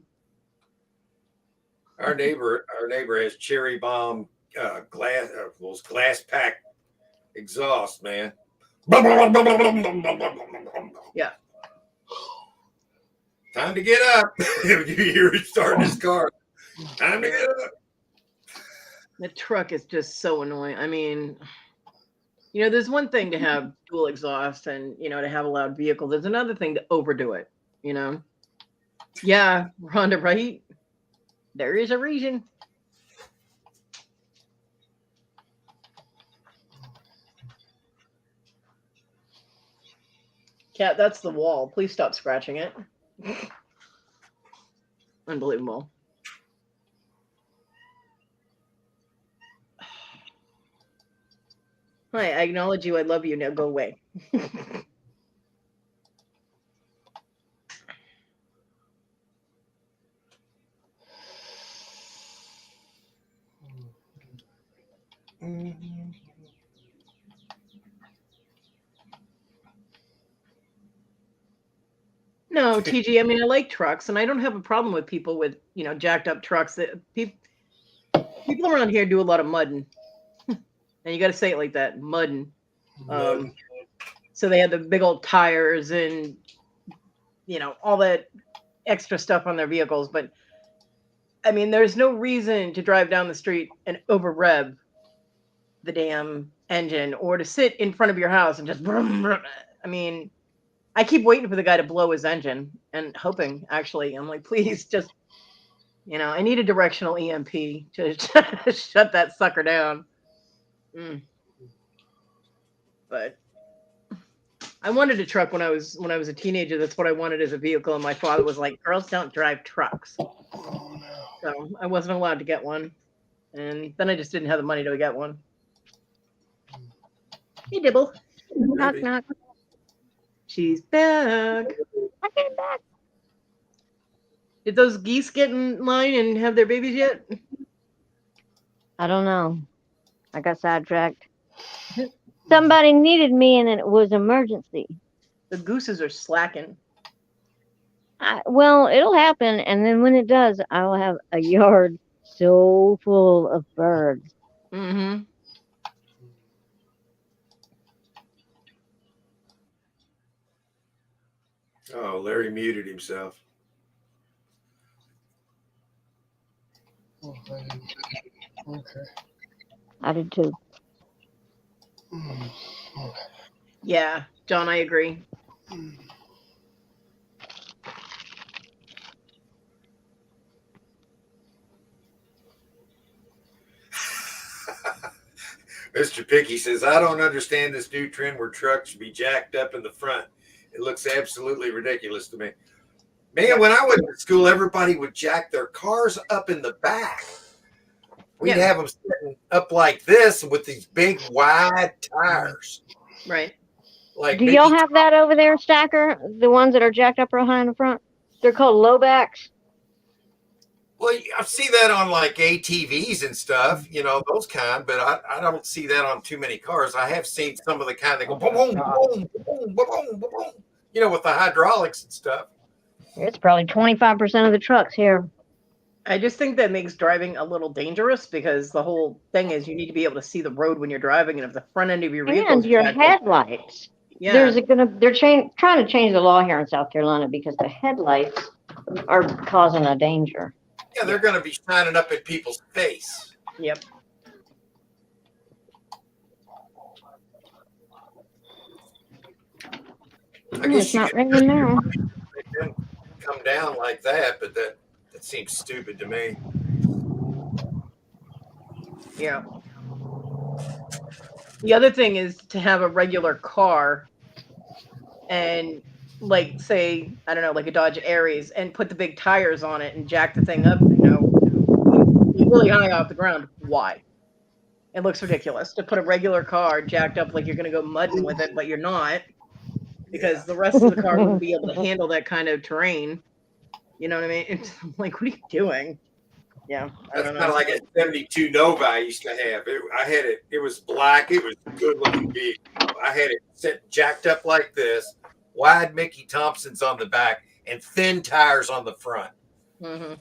Our neighbor has cherry bomb glass pack exhaust, man. Yeah. Time to get up. You hear it starting his car. Time to get up. The truck is just so annoying. I mean, there's one thing to have dual exhaust and, to have a loud vehicle. There's another thing to overdo it, Yeah, Rhonda, right? There is a reason. Cat, that's the wall. Please stop scratching it. Unbelievable. Hi, I acknowledge you. I love you. Now go away. No, TG. I mean, I like trucks, and I don't have a problem with people with jacked up trucks. That people around here do a lot of mudding, and you got to say it like that, mudding. So they have the big old tires and all that extra stuff on their vehicles. But I mean, there's no reason to drive down the street and over rev the damn engine or to sit in front of your house and just brum, brum. I mean, I keep waiting for the guy to blow his engine and hoping, actually, I'm like, please just, I need a directional EMP to shut that sucker down. But I wanted a truck when I was a teenager. That's what I wanted as a vehicle. And my father was like, girls don't drive trucks. So I wasn't allowed to get one. And then I just didn't have the money to get one. Hey, Dibble. Knock, knock. She's back. I came back. Did those geese get in line and have their babies yet? I don't know. I got sidetracked. Somebody needed me and it was emergency. The gooses are slacking. Well, it'll happen. And then when it does, I will have a yard so full of birds. Mm-hmm. Oh, Larry muted himself. Okay. I did too. Yeah, John, I agree. Mr. Picky says, I don't understand this new trend where trucks should be jacked up in the front. It looks absolutely ridiculous to me. Man, when I went to school, everybody would jack their cars up in the back. We'd have them sitting up like this with these big, wide tires. Right. Like, do y'all have that over there, Stacker? The ones that are jacked up real high in the front? They're called low backs. Well, I see that on like ATVs and stuff, those kind, but I don't see that on too many cars. I have seen some of the kind that go boom, boom, boom, boom, boom, boom, boom, with the hydraulics and stuff. It's probably 25% of the trucks here. I just think that makes driving a little dangerous because the whole thing is you need to be able to see the road when you're driving, and if the front end of your vehicle and your headlights. Yeah. They're trying to change the law here in South Carolina because the headlights are causing a danger. Yeah, they're going to be shining up in people's face. Yep. I guess it's not raining now. It didn't come down like that, but that seems stupid to me. Yeah. The other thing is to have a regular car and like say, I don't know, like a Dodge Aries and put the big tires on it and jack the thing up, really high off the ground. Why? It looks ridiculous to put a regular car jacked up like you're going to go mudding with it, but you're not, because the rest of the car wouldn't be able to handle that kind of terrain. You know what I mean? It's like, what are you doing? Yeah, I That's don't know. kind of like a 72 Nova I used to have. I had it. It was black. It was good looking big. I had it set jacked up like this, wide Mickey Thompsons on the back, and thin tires on the front. Mm-hmm.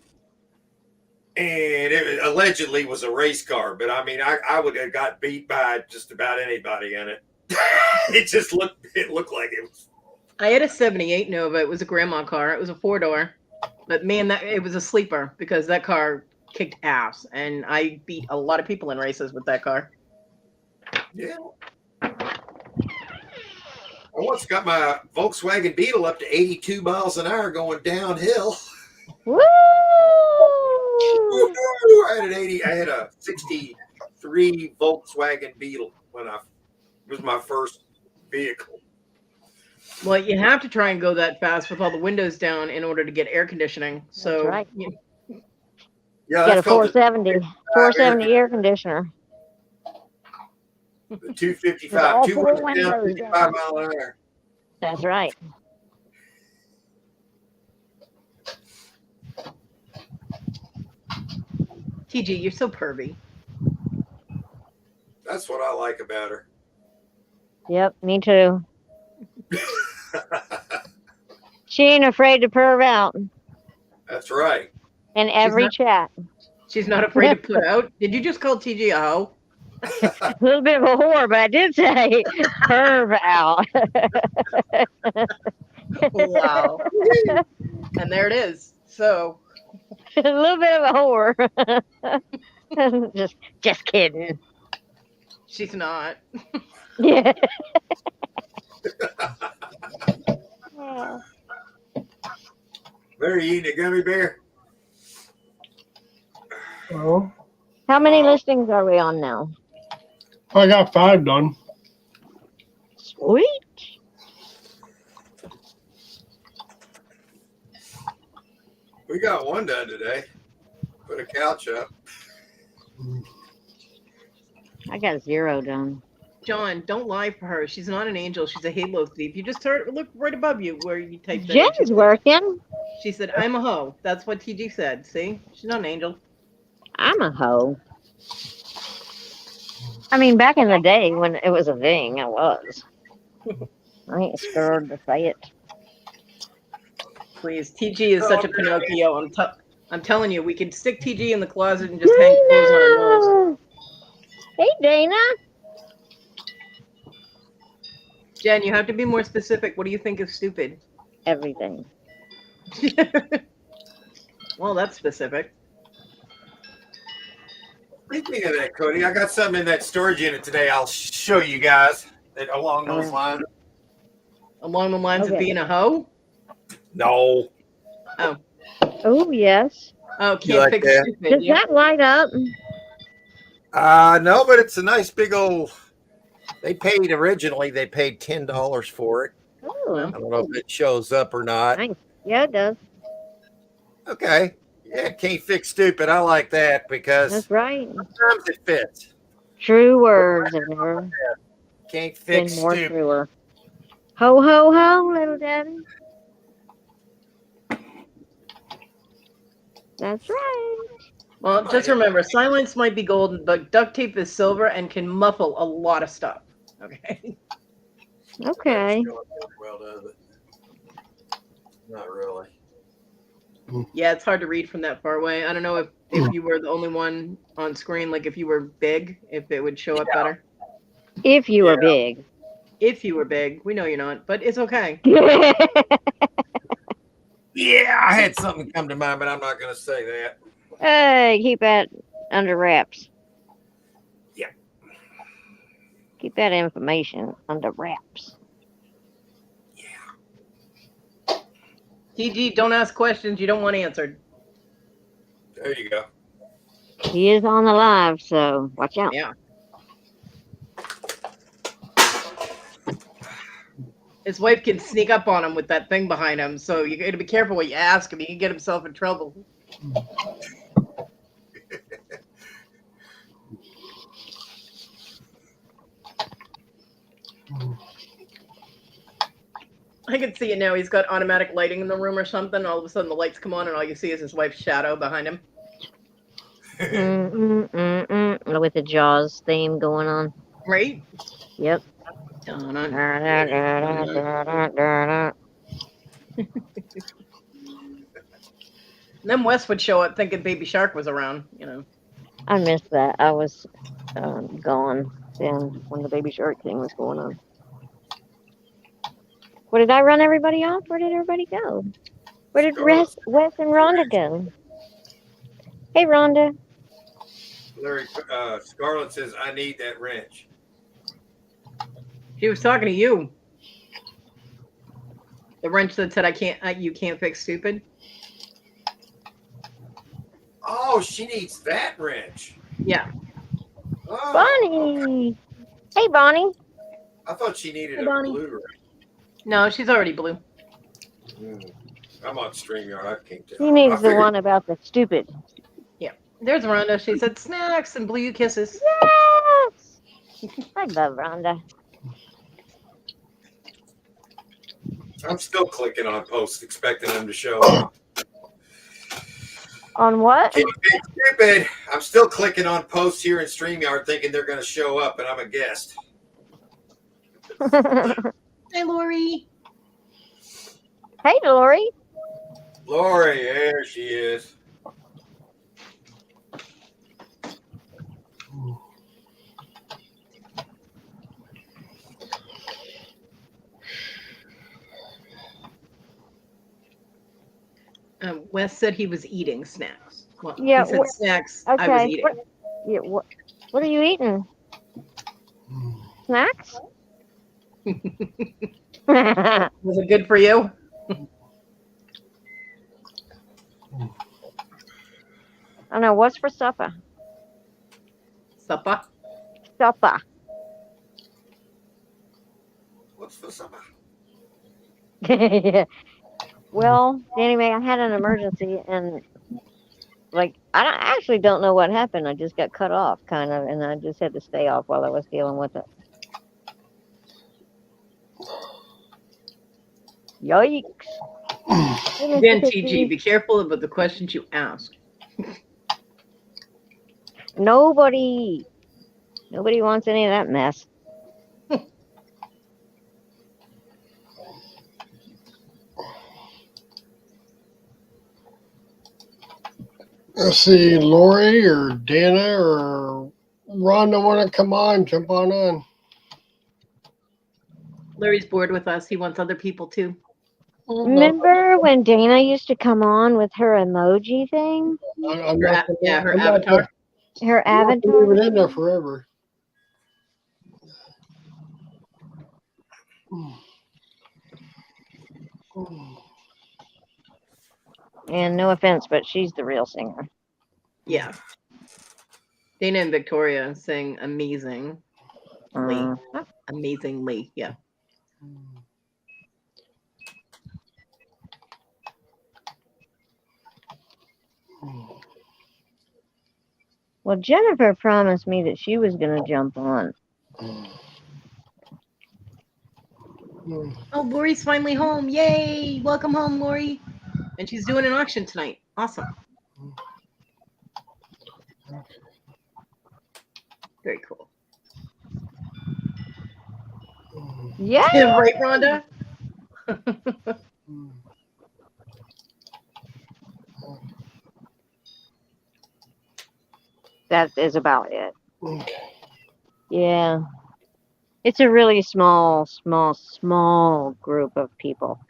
And it allegedly was a race car, but I mean, I would have got beat by just about anybody in it. It looked like it was. I had a 78 Nova. It was a grandma car. It was a 4-door, but man, it was a sleeper because that car kicked ass, and I beat a lot of people in races with that car. Yeah. I once got my Volkswagen Beetle up to 82 miles an hour going downhill. Woo! I had a 63 Volkswagen Beetle when it was my first vehicle. Well, you have to try and go that fast with all the windows down in order to get air conditioning. So That's right. you- Yeah, Get that's a called 470 air conditioner. the With 255. all 2 four windows down, windows 55 down. mile an hour. That's right. TG, you're so pervy. That's what I like about her. Yep, me too. She ain't afraid to perv out That's right. in every chat. She's not afraid to put out. Did you just call TG a hoe? A little bit of a whore, but I did say perv out. Wow. And there it is. So A little bit of a whore. just kidding. she's not. Yeah. There, you eating a gummy bear? Well, How many listings are we on now? I got 5 done. Sweet. We got 1 done today. Put a couch up. I got 0 done. John, don't lie for her. She's not an angel. She's a halo thief. You just look right above you where you typed that in. Jen's working. She said, I'm a hoe. That's what TG said. See? She's not an angel. I'm a hoe. I mean, back in the day when it was a thing, I was. I ain't scared to say it. Please. TG is such a Pinocchio. I'm telling you, we could stick TG in the closet and just hang clothes on her nose. Hey, Dana. Jen, you have to be more specific. What do you think is stupid? Everything. Well, that's specific. Speaking of that, Cody, I got something in that storage unit today. I'll show you guys along those lines. Along the lines of being a hoe? No. Oh. Oh, yes. Oh, can't fix stupid. Does that light up? No, but it's a nice big old. They paid $10 for it. Oh. I don't know if it shows up or not. Nice. Yeah, it does. Okay. Yeah, can't fix stupid. I like that because That's right. sometimes it fits. True words have never Can't been fix more stupid. truer. Ho, ho, ho, little daddy. That's right. Well, just remember, silence might be golden, but duct tape is silver and can muffle a lot of stuff. Okay. Okay. Well, does it? Not really. Yeah, it's hard to read from that far away. I don't know if you were the only one on screen, like if you were big, if it would show up better. If you were big. If you were big. We know you're not, but it's okay. Yeah, I had something come to mind, but I'm not going to say that. Hey, keep that under wraps. Yeah. Keep that information under wraps. Yeah. TG, don't ask questions you don't want answered. There you go. He is on the live, so watch out. Yeah. His wife can sneak up on him with that thing behind him, so you got to be careful what you ask him. He can get himself in trouble. I can see it now. He's got automatic lighting in the room or something. All of a sudden, the lights come on, and all you see is his wife's shadow behind him. With the Jaws theme going on. Right? Yep. Then Wes would show up thinking Baby Shark was around, you know. I missed that. I was gone then when the Baby Shark thing was going on. What did I run everybody off? Where did everybody go? Where did Wes and Rhonda go? Hey, Rhonda. Larry, Scarlett says, I need that wrench. She was talking to you. The wrench that said, you can't fix stupid. Oh, she needs that wrench. Yeah. Oh. Bonnie. Hey, Bonnie. I thought she needed Hey, a Bonnie. blue wrench. No, she's already blue. I'm on StreamYard. I can't tell. He I needs the figured. one about the stupid. Yeah. There's Rhonda. She said snacks and blew you kisses. Yes! I love Rhonda. I'm still clicking on posts, expecting them to show up. On what? Can't be stupid. I'm still clicking on posts here in StreamYard, thinking they're going to show up, and I'm a guest. Hey, Laurie. Hey, Laurie. Laurie, there she is. Wes said he was eating snacks. Well, Yeah, he said snacks. okay. I was eating. What are you eating? Snacks? Was it good for you? I know. What's for supper? Supper. Supper. What's for supper? Well, anyway, I had an emergency and like I actually don't know what happened. I just got cut off, kind of, and I just had to stay off while I was dealing with it. Yikes! Again, TG, be careful about the questions you ask. Nobody wants any of that mess. Let's see, Laurie or Dana or Rhonda want to come on, jump on. Larry's bored with us. He wants other people too. Remember when Dana used to come on with her emoji thing? Her avatar. Her I'm not avatar. leave it in there forever. And no offense, but she's the real singer. Yeah. Dana and Victoria sing amazingly. Amazingly, yeah. Well, Jennifer promised me that she was going to jump on. Oh, Laurie's finally home. Yay! Welcome home, Laurie. And she's doing an auction tonight. Awesome. Very cool. Yeah. Right, Rhonda? That is about it. Okay. Yeah. It's a really small group of people.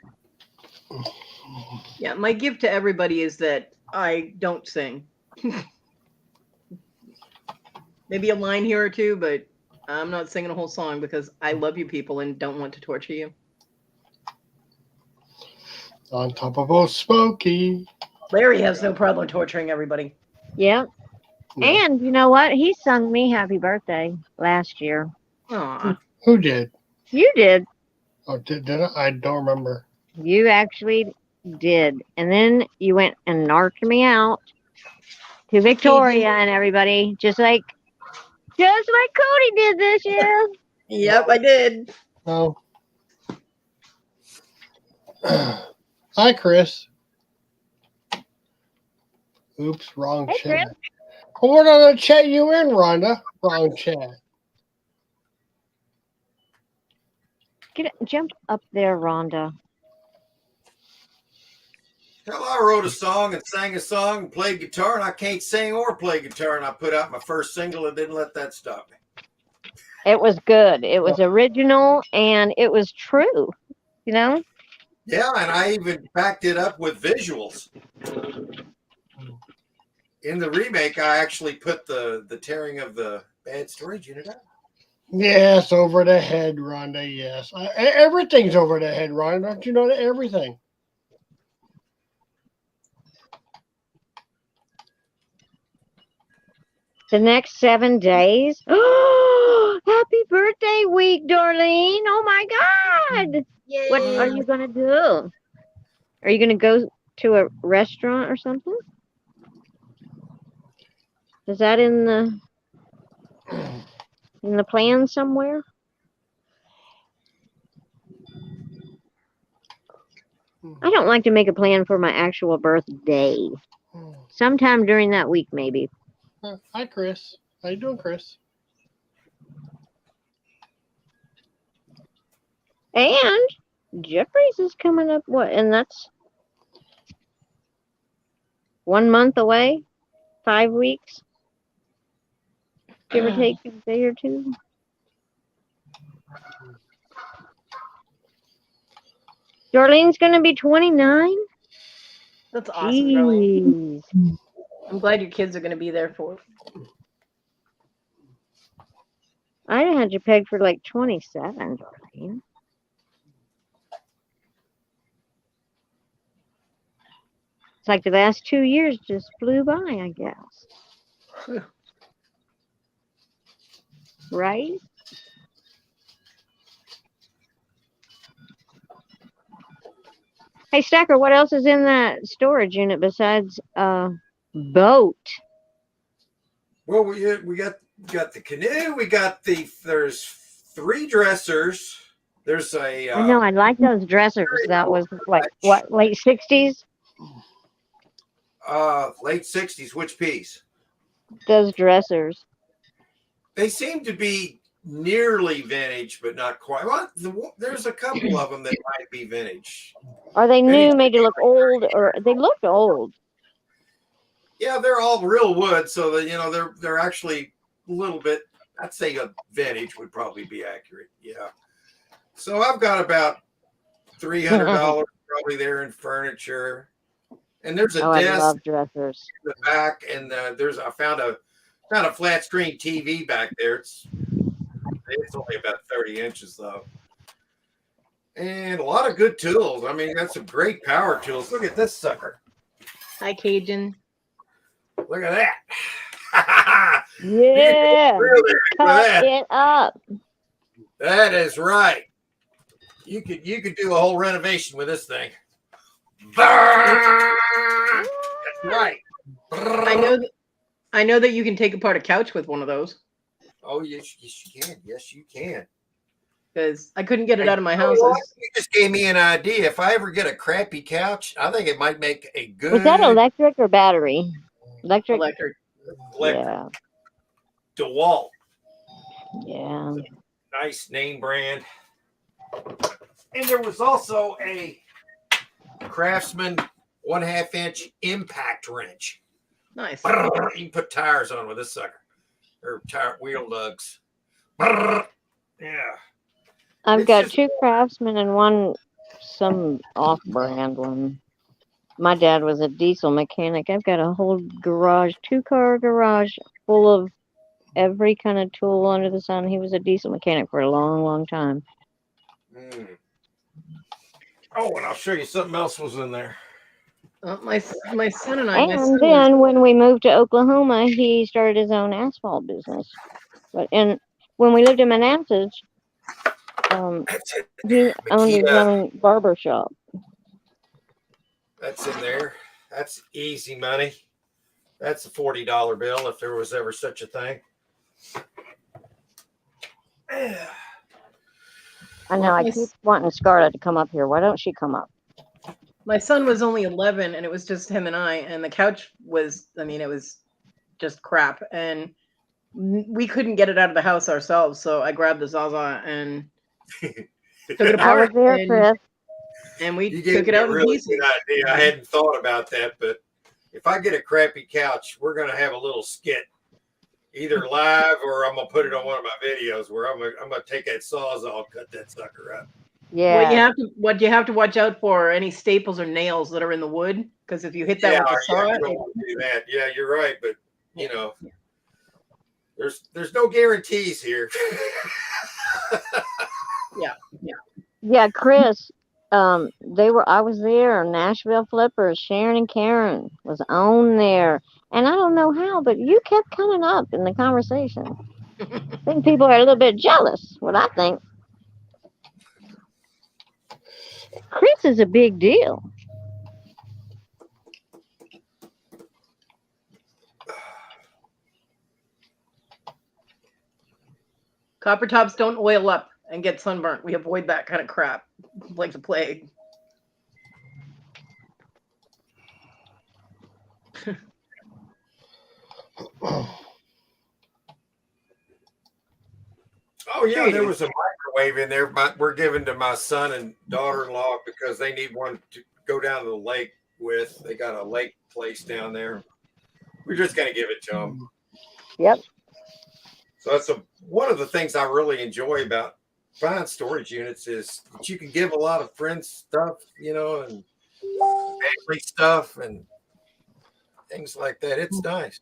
Yeah, my gift to everybody is that I don't sing. Maybe a line here or two, but I'm not singing a whole song because I love you people and don't want to torture you. On top of old Smokey. Larry has no problem torturing everybody. Yep. No. And you know what? He sung me happy birthday last year. Aw. Who did? You did. Oh, did I? I don't remember. You actually did. And then you went and narked me out to Victoria and everybody, just like Cody did this year. Yep, I did. Oh. Hi, Chris. Oops, wrong Hey, chat. Chris. What other chat you in, Rhonda? Wrong chat. Jump up there, Rhonda. Hell, I wrote a song and sang a song and played guitar, and I can't sing or play guitar, and I put out my first single and didn't let that stop me. It was good. It was original and it was true. You know? Yeah, and I even backed it up with visuals. In the remake, I actually put the tearing of the bad storage unit out. Yes, over the head, Rhonda. Yes. Everything's over the head, Rhonda. Don't you know that? Everything. The next 7 days. Happy birthday week, Darlene. Oh my God. Yay. What are you going to do? Are you going to go to a restaurant or something? Is that in the plan somewhere? I don't like to make a plan for my actual birthday. Sometime during that week, maybe. Hi, Chris. How you doing, Chris? And Jeffries is coming up. What? And that's 1 month away. 5 weeks, give or take a day or two. Darlene's gonna be 29. That's awesome, Darlene. Jeez. I'm glad your kids are going to be there for it. I had you pegged for like 27, Darlene. It's like the last 2 years just flew by, I guess. Right? Hey, Stacker, what else is in that storage unit besides boat? Well, we got the canoe. There's 3 dressers. There's a. I know, I like those dressers. That was like what, late 60s? Late 60s. Which piece? Those dressers. They seem to be nearly vintage, but not quite. Well, there's a couple of them that might be vintage. Are they new, made to look old, or they looked old? Yeah, they're all real wood, so that they're actually a little bit. I'd say a vintage would probably be accurate. Yeah. So I've got about $300 probably there in furniture, and there's a desk. I love dressers. In the back, and I found a flat screen TV back there. It's only about 30 inches though, and a lot of good tools. I mean, got some great power tools. Look at this sucker. Hi, Cajun. Look at that. Yeah. Really Cut it up. That is right. You could do a whole renovation with this thing. That's right. I know that you can take apart a couch with one of those. Oh, yes, you can. Yes, you can. Because I couldn't get it out of my house. You just gave me an idea. If I ever get a crappy couch, I think it might make a good. Is that electric or battery? Electric. Yeah. DeWalt. Yeah. Nice name brand. And there was also a Craftsman 1/2 inch impact wrench. Nice. You can put tires on with this sucker, or tire wheel lugs. Yeah. I've got 2 Craftsman and 1 some off-brand one. My dad was a diesel mechanic. I've got a whole garage, 2-car garage full of every kind of tool under the sun. He was a diesel mechanic for a long, long time. Oh, and I'll show you something else was in there. My son and I. And then when we moved to Oklahoma, he started his own asphalt business. When we lived in Manassas, he owned his own barber shop. That's in there. That's easy money. That's a $40 bill if there was ever such a thing. I know. I keep wanting Scarlett to come up here. Why don't she come up? My son was only 11, and it was just him and I. And the couch was, it was just crap. And we couldn't get it out of the house ourselves. So I grabbed the Zaza and took it apart. I was there, Chris. And we took it out in pieces. Good idea. I hadn't thought about that, but if I get a crappy couch, we're going to have a little skit, either live or I'm going to put it on one of my videos where I'm going to take that Sawzall, cut that sucker up. Yeah. What you have to watch out for are any staples or nails that are in the wood, because if you hit that with the saw, you don't want to do that. Yeah, you're right, but there's no guarantees here. Yeah, Chris. I was there. Nashville Flippers, Sharon and Karen was on there, and I don't know how, but you kept coming up in the conversation. I think people are a little bit jealous, what I think. Chris is a big deal. Copper tops don't oil up and get sunburnt. We avoid that kind of crap like the plague. Oh yeah, there was a microwave in there. We're giving to my son and daughter-in-law because they need one to go down to the lake with. They got a lake place down there. We're just gonna give it to them. Yep. So that's one of the things I really enjoy about buying storage units is that you can give a lot of friends stuff, and family stuff and things like that. It's nice.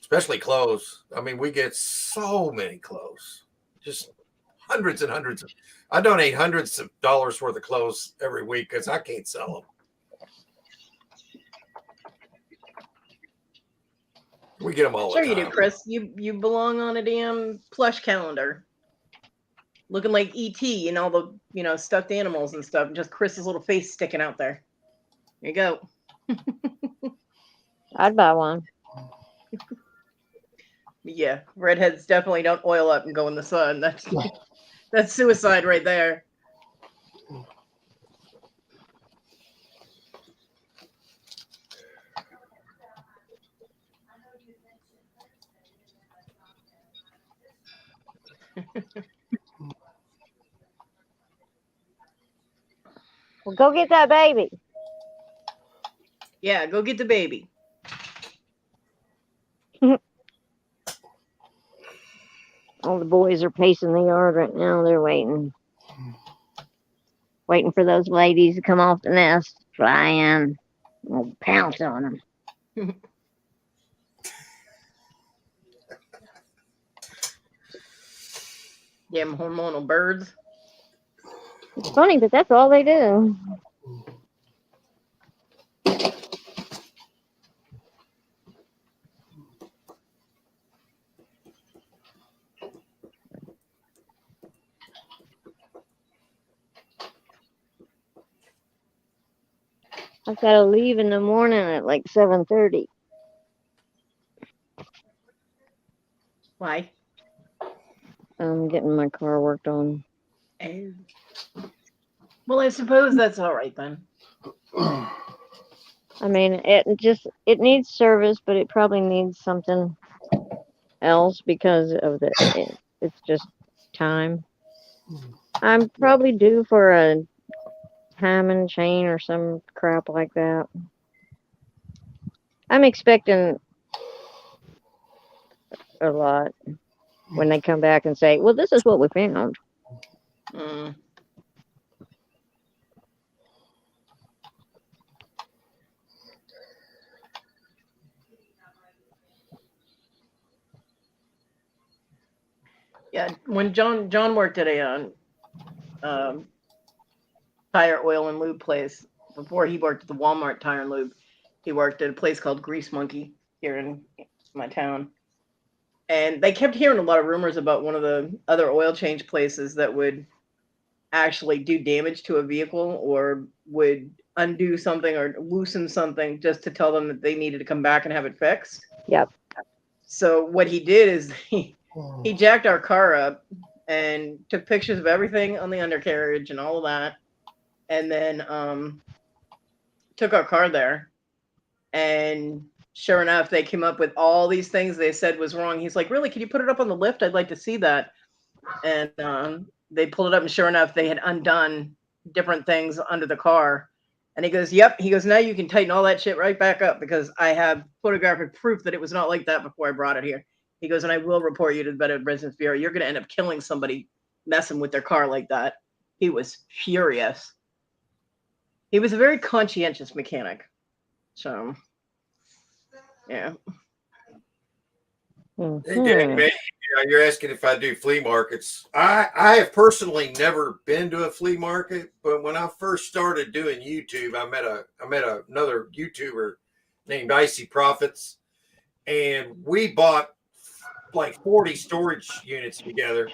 Especially clothes. I mean, we get so many clothes, just hundreds and hundreds. I donate hundreds of dollars worth of clothes every week because I can't sell them. We get them all the time. Sure you do, Chris. You belong on a damn plush calendar. Looking like E.T. and all the, stuffed animals and stuff. And just Chris's little face sticking out there. There you go. I'd buy one. Yeah, redheads definitely don't oil up and go in the sun. That's suicide right there. Well, go get that baby. Yeah, go get the baby. All the boys are pacing the yard right now. They're waiting for those ladies to come off the nest, fly in, we'll pounce on them. Damn hormonal birds. It's funny, but that's all they do. I've got to leave in the morning at like 7:30. Why? I'm getting my car worked on. Oh. Well, I suppose that's all right then. I mean, it needs service, but it probably needs something else because of it's just time. I'm probably due for a timing chain or some crap like that. I'm expecting a lot when they come back and say, well, this is what we found. Mm. Yeah, when John worked at a tire, oil, and lube place, before he worked at the Walmart Tire and Lube, he worked at a place called Grease Monkey here in my town. And they kept hearing a lot of rumors about one of the other oil change places that would actually do damage to a vehicle or would undo something or loosen something just to tell them that they needed to come back and have it fixed. Yep. So what he did is he jacked our car up and took pictures of everything on the undercarriage and all of that, and then took our car there. And sure enough, they came up with all these things they said was wrong. He's like, really, can you put it up on the lift? I'd like to see that. And they pulled it up, and sure enough, they had undone different things under the car. And he goes, yep. He goes, now you can tighten all that shit right back up because I have photographic proof that it was not like that before I brought it here. He goes, and I will report you to the Better Business Bureau. You're going to end up killing somebody messing with their car like that. He was furious. He was a very conscientious mechanic. So, yeah. Mm-hmm. You're asking if I do flea markets. I have personally never been to a flea market, but when I first started doing YouTube, I met another YouTuber named Icy Profits, and we bought like 40 storage units together,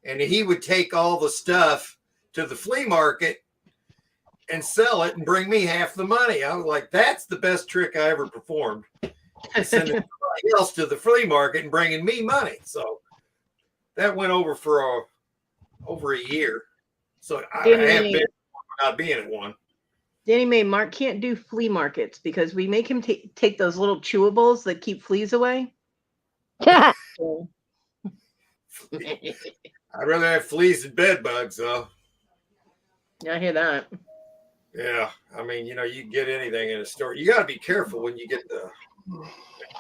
and he would take all the stuff to the flea market and sell it and bring me half the money. I was like, that's the best trick I ever performed. Sending somebody else to the flea market and bringing me money. So that went over for over a year. So I have been not being at one. Danny Mae, Mark can't do flea markets because we make him take those little chewables that keep fleas away. So. I'd rather have fleas than bed bugs, though. Yeah, I hear that. Yeah, I mean, you can get anything in a store. You got to be careful when you get the.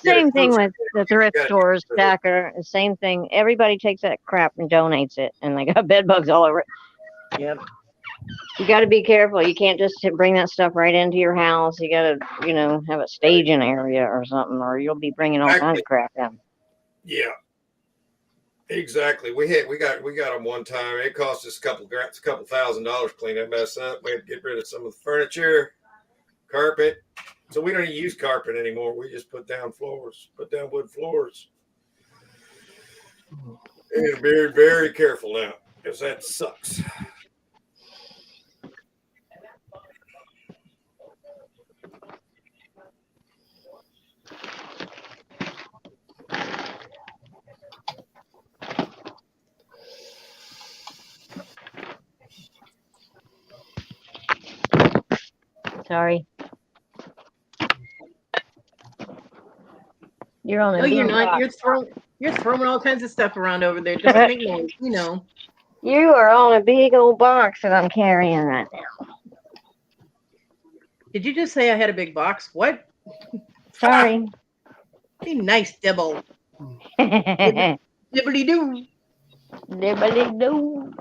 Same thing with the thrift stores, Stacker. Same thing. Everybody takes that crap and donates it, and they got bed bugs all over it. Yep. You got to be careful. You can't just bring that stuff right into your house. You got to, have a staging area or something, or you'll be bringing all kinds of crap in. Yeah. Exactly. We got them one time. It cost us a couple $1,000 to clean that mess up. We had to get rid of some of the furniture, carpet. So we don't even use carpet anymore. We just put down wood floors. And very, very careful now, because that sucks. Sorry. You're on. No, you're not. You're throwing all kinds of stuff around over there. Just make noise, You are on a big old box that I'm carrying right now. Did you just say I had a big box? What? Sorry. Be nice, Dibble. Dibbly-doo. Dibbly-doo.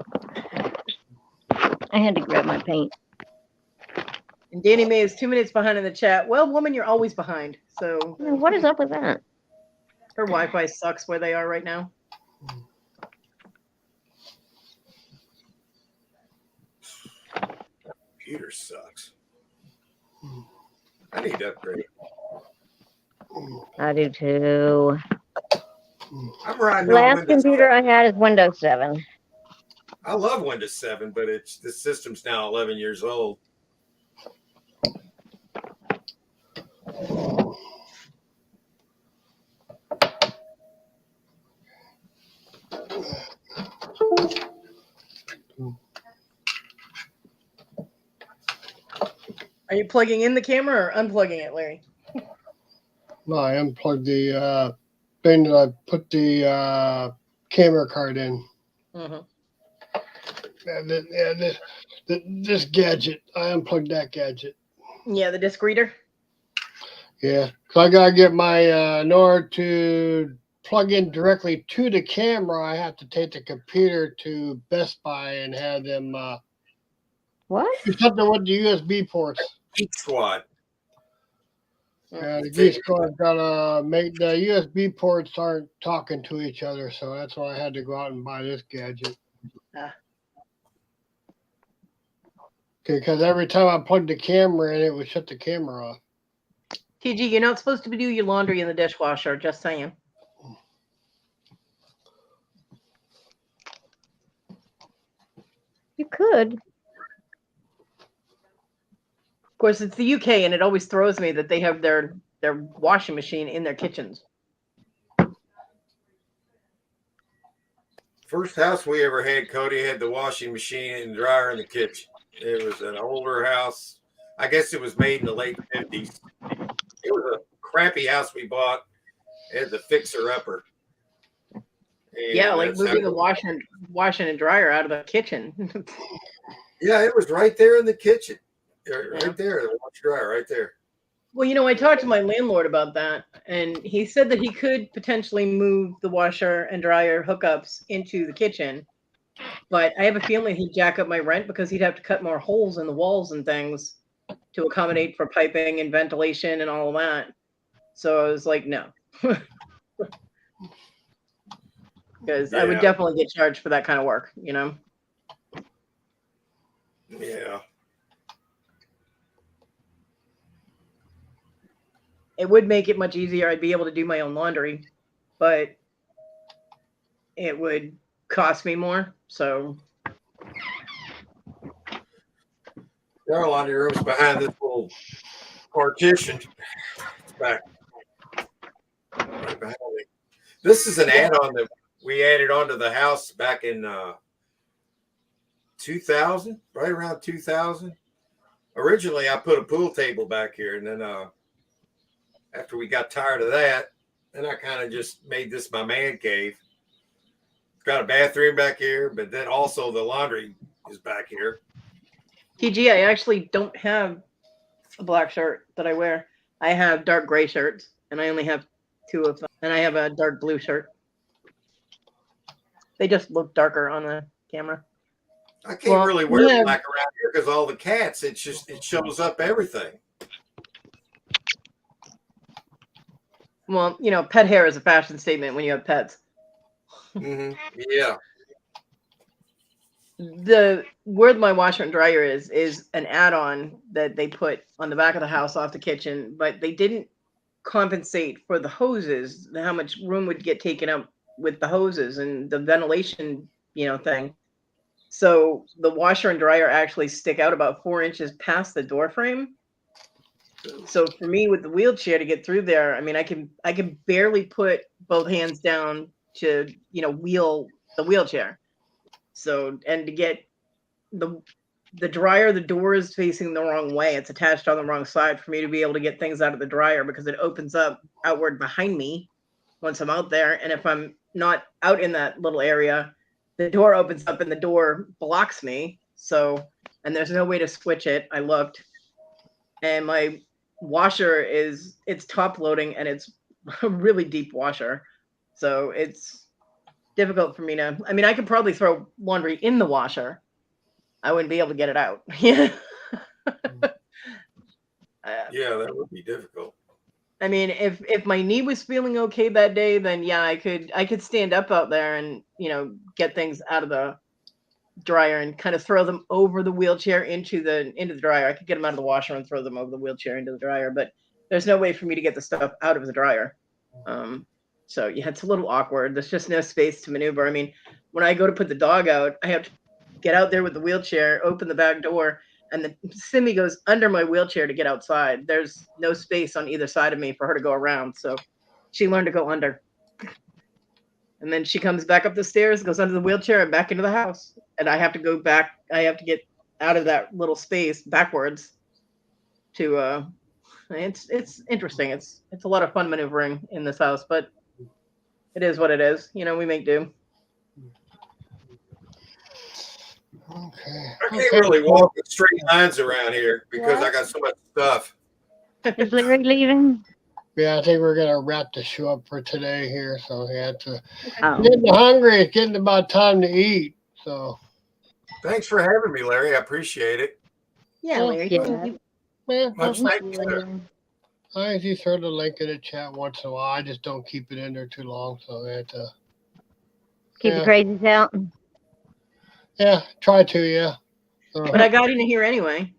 I had to grab my paint. And Danny Mae is 2 minutes behind in the chat. Well, woman, you're always behind. So what is up with that? Her Wi-Fi sucks where they are right now. Computer sucks. I need to upgrade. I do too. I'm riding Last computer I had is Windows 7. I love Windows 7, but the system's now 11 years old. Are you plugging in the camera or unplugging it, Larry? No, I unplugged the thing that I put the camera card in. Mm-hmm. And this gadget, I unplugged that gadget. Yeah, the disc reader. Yeah, so I gotta get my in order to plug in directly to the camera, I have to take the computer to Best Buy and have them what? do something with the USB ports. Geek Squad. Yeah, the Geek Squad gotta make the USB ports aren't talking to each other, so that's why I had to go out and buy this gadget. Okay, because every time I plugged the camera in, it would shut the camera off. TG, you're not supposed to do your laundry in the dishwasher, just saying. You could. Of course, it's the UK, and it always throws me that they have their washing machine in their kitchens. First house we ever had, Cody, had the washing machine and dryer in the kitchen. It was an older house. I guess it was made in the late 50s. It was a crappy house we bought. It had the fixer-upper. Yeah, like moving the washing and dryer out of the kitchen. Yeah, it was right there in the kitchen. Right there, the wash dryer right there. Well, I talked to my landlord about that, and he said that he could potentially move the washer and dryer hookups into the kitchen. But I have a feeling he'd jack up my rent because he'd have to cut more holes in the walls and things to accommodate for piping and ventilation and all of that. So I was like, no. Because I would definitely get charged for that kind of work, Yeah. It would make it much easier. I'd be able to do my own laundry. But it would cost me more. So There are a lot of rooms behind this little partition. It's back right behind me. This is an add-on that we added onto the house back in 2000, right around 2000. Originally, I put a pool table back here, and then after we got tired of that, then I kind of just made this my man cave. It's got a bathroom back here, but then also the laundry is back here. TG, I actually don't have a black shirt that I wear. I have dark gray shirts, and I only have 2 of them. And I have a dark blue shirt. They just look darker on the camera. I can't really wear black around here because all the cats. It shows up everything. Well, you know, pet hair is a fashion statement when you have pets. Mm-hmm. Yeah. Where my washer and dryer is an add-on that they put on the back of the house off the kitchen, but they didn't compensate for the hoses, how much room would get taken up with the hoses and the ventilation, thing. So the washer and dryer actually stick out about 4 inches past the door frame. So for me with the wheelchair to get through there, I mean, I can barely put both hands down to, wheel the wheelchair. So, and to get the dryer, the door is facing the wrong way. It's attached on the wrong side for me to be able to get things out of the dryer because it opens up outward behind me once I'm out there. And if I'm not out in that little area, the door opens up and the door blocks me. So, and there's no way to switch it. I looked, and my washer it's top loading, and it's a really deep washer. So it's difficult for me to, I mean, I could probably throw laundry in the washer. I wouldn't be able to get it out. Yeah, that would be difficult. I mean, if my knee was feeling okay that day, then yeah, I could stand up out there and, get things out of the dryer and kind of throw them over the wheelchair into the dryer. I could get them out of the washer and throw them over the wheelchair into the dryer, but there's no way for me to get the stuff out of the dryer. So yeah, it's a little awkward. There's just no space to maneuver. I mean, when I go to put the dog out, I have to get out there with the wheelchair, open the back door, and the Simi goes under my wheelchair to get outside. There's no space on either side of me for her to go around. So she learned to go under. And then she comes back up the stairs, goes under the wheelchair and back into the house. And I have to go back. I have to get out of that little space backwards to, it's interesting. It's a lot of fun maneuvering in this house, but it is what it is. We make do. Okay. I can't really walk in straight lines around here because I got so much stuff. Is Larry leaving? Yeah, I think we're gonna wrap the show up for today here. So we had to. Oh. Getting hungry. It's getting about time to eat. So. Thanks for having me, Larry. I appreciate it. Yeah, Larry. Yeah. Much thank you. I usually throw the link in the chat once in a while. I just don't keep it in there too long, so I had to. Keep the crazies out. Yeah, try to. Yeah. But I got in here anyway.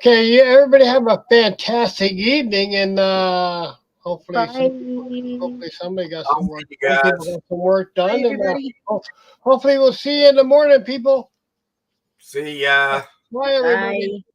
Okay, yeah, everybody have a fantastic evening, and hopefully somebody got some work. Got some work done. And, hopefully we'll see you in the morning, people. See ya. Bye, everybody. Bye.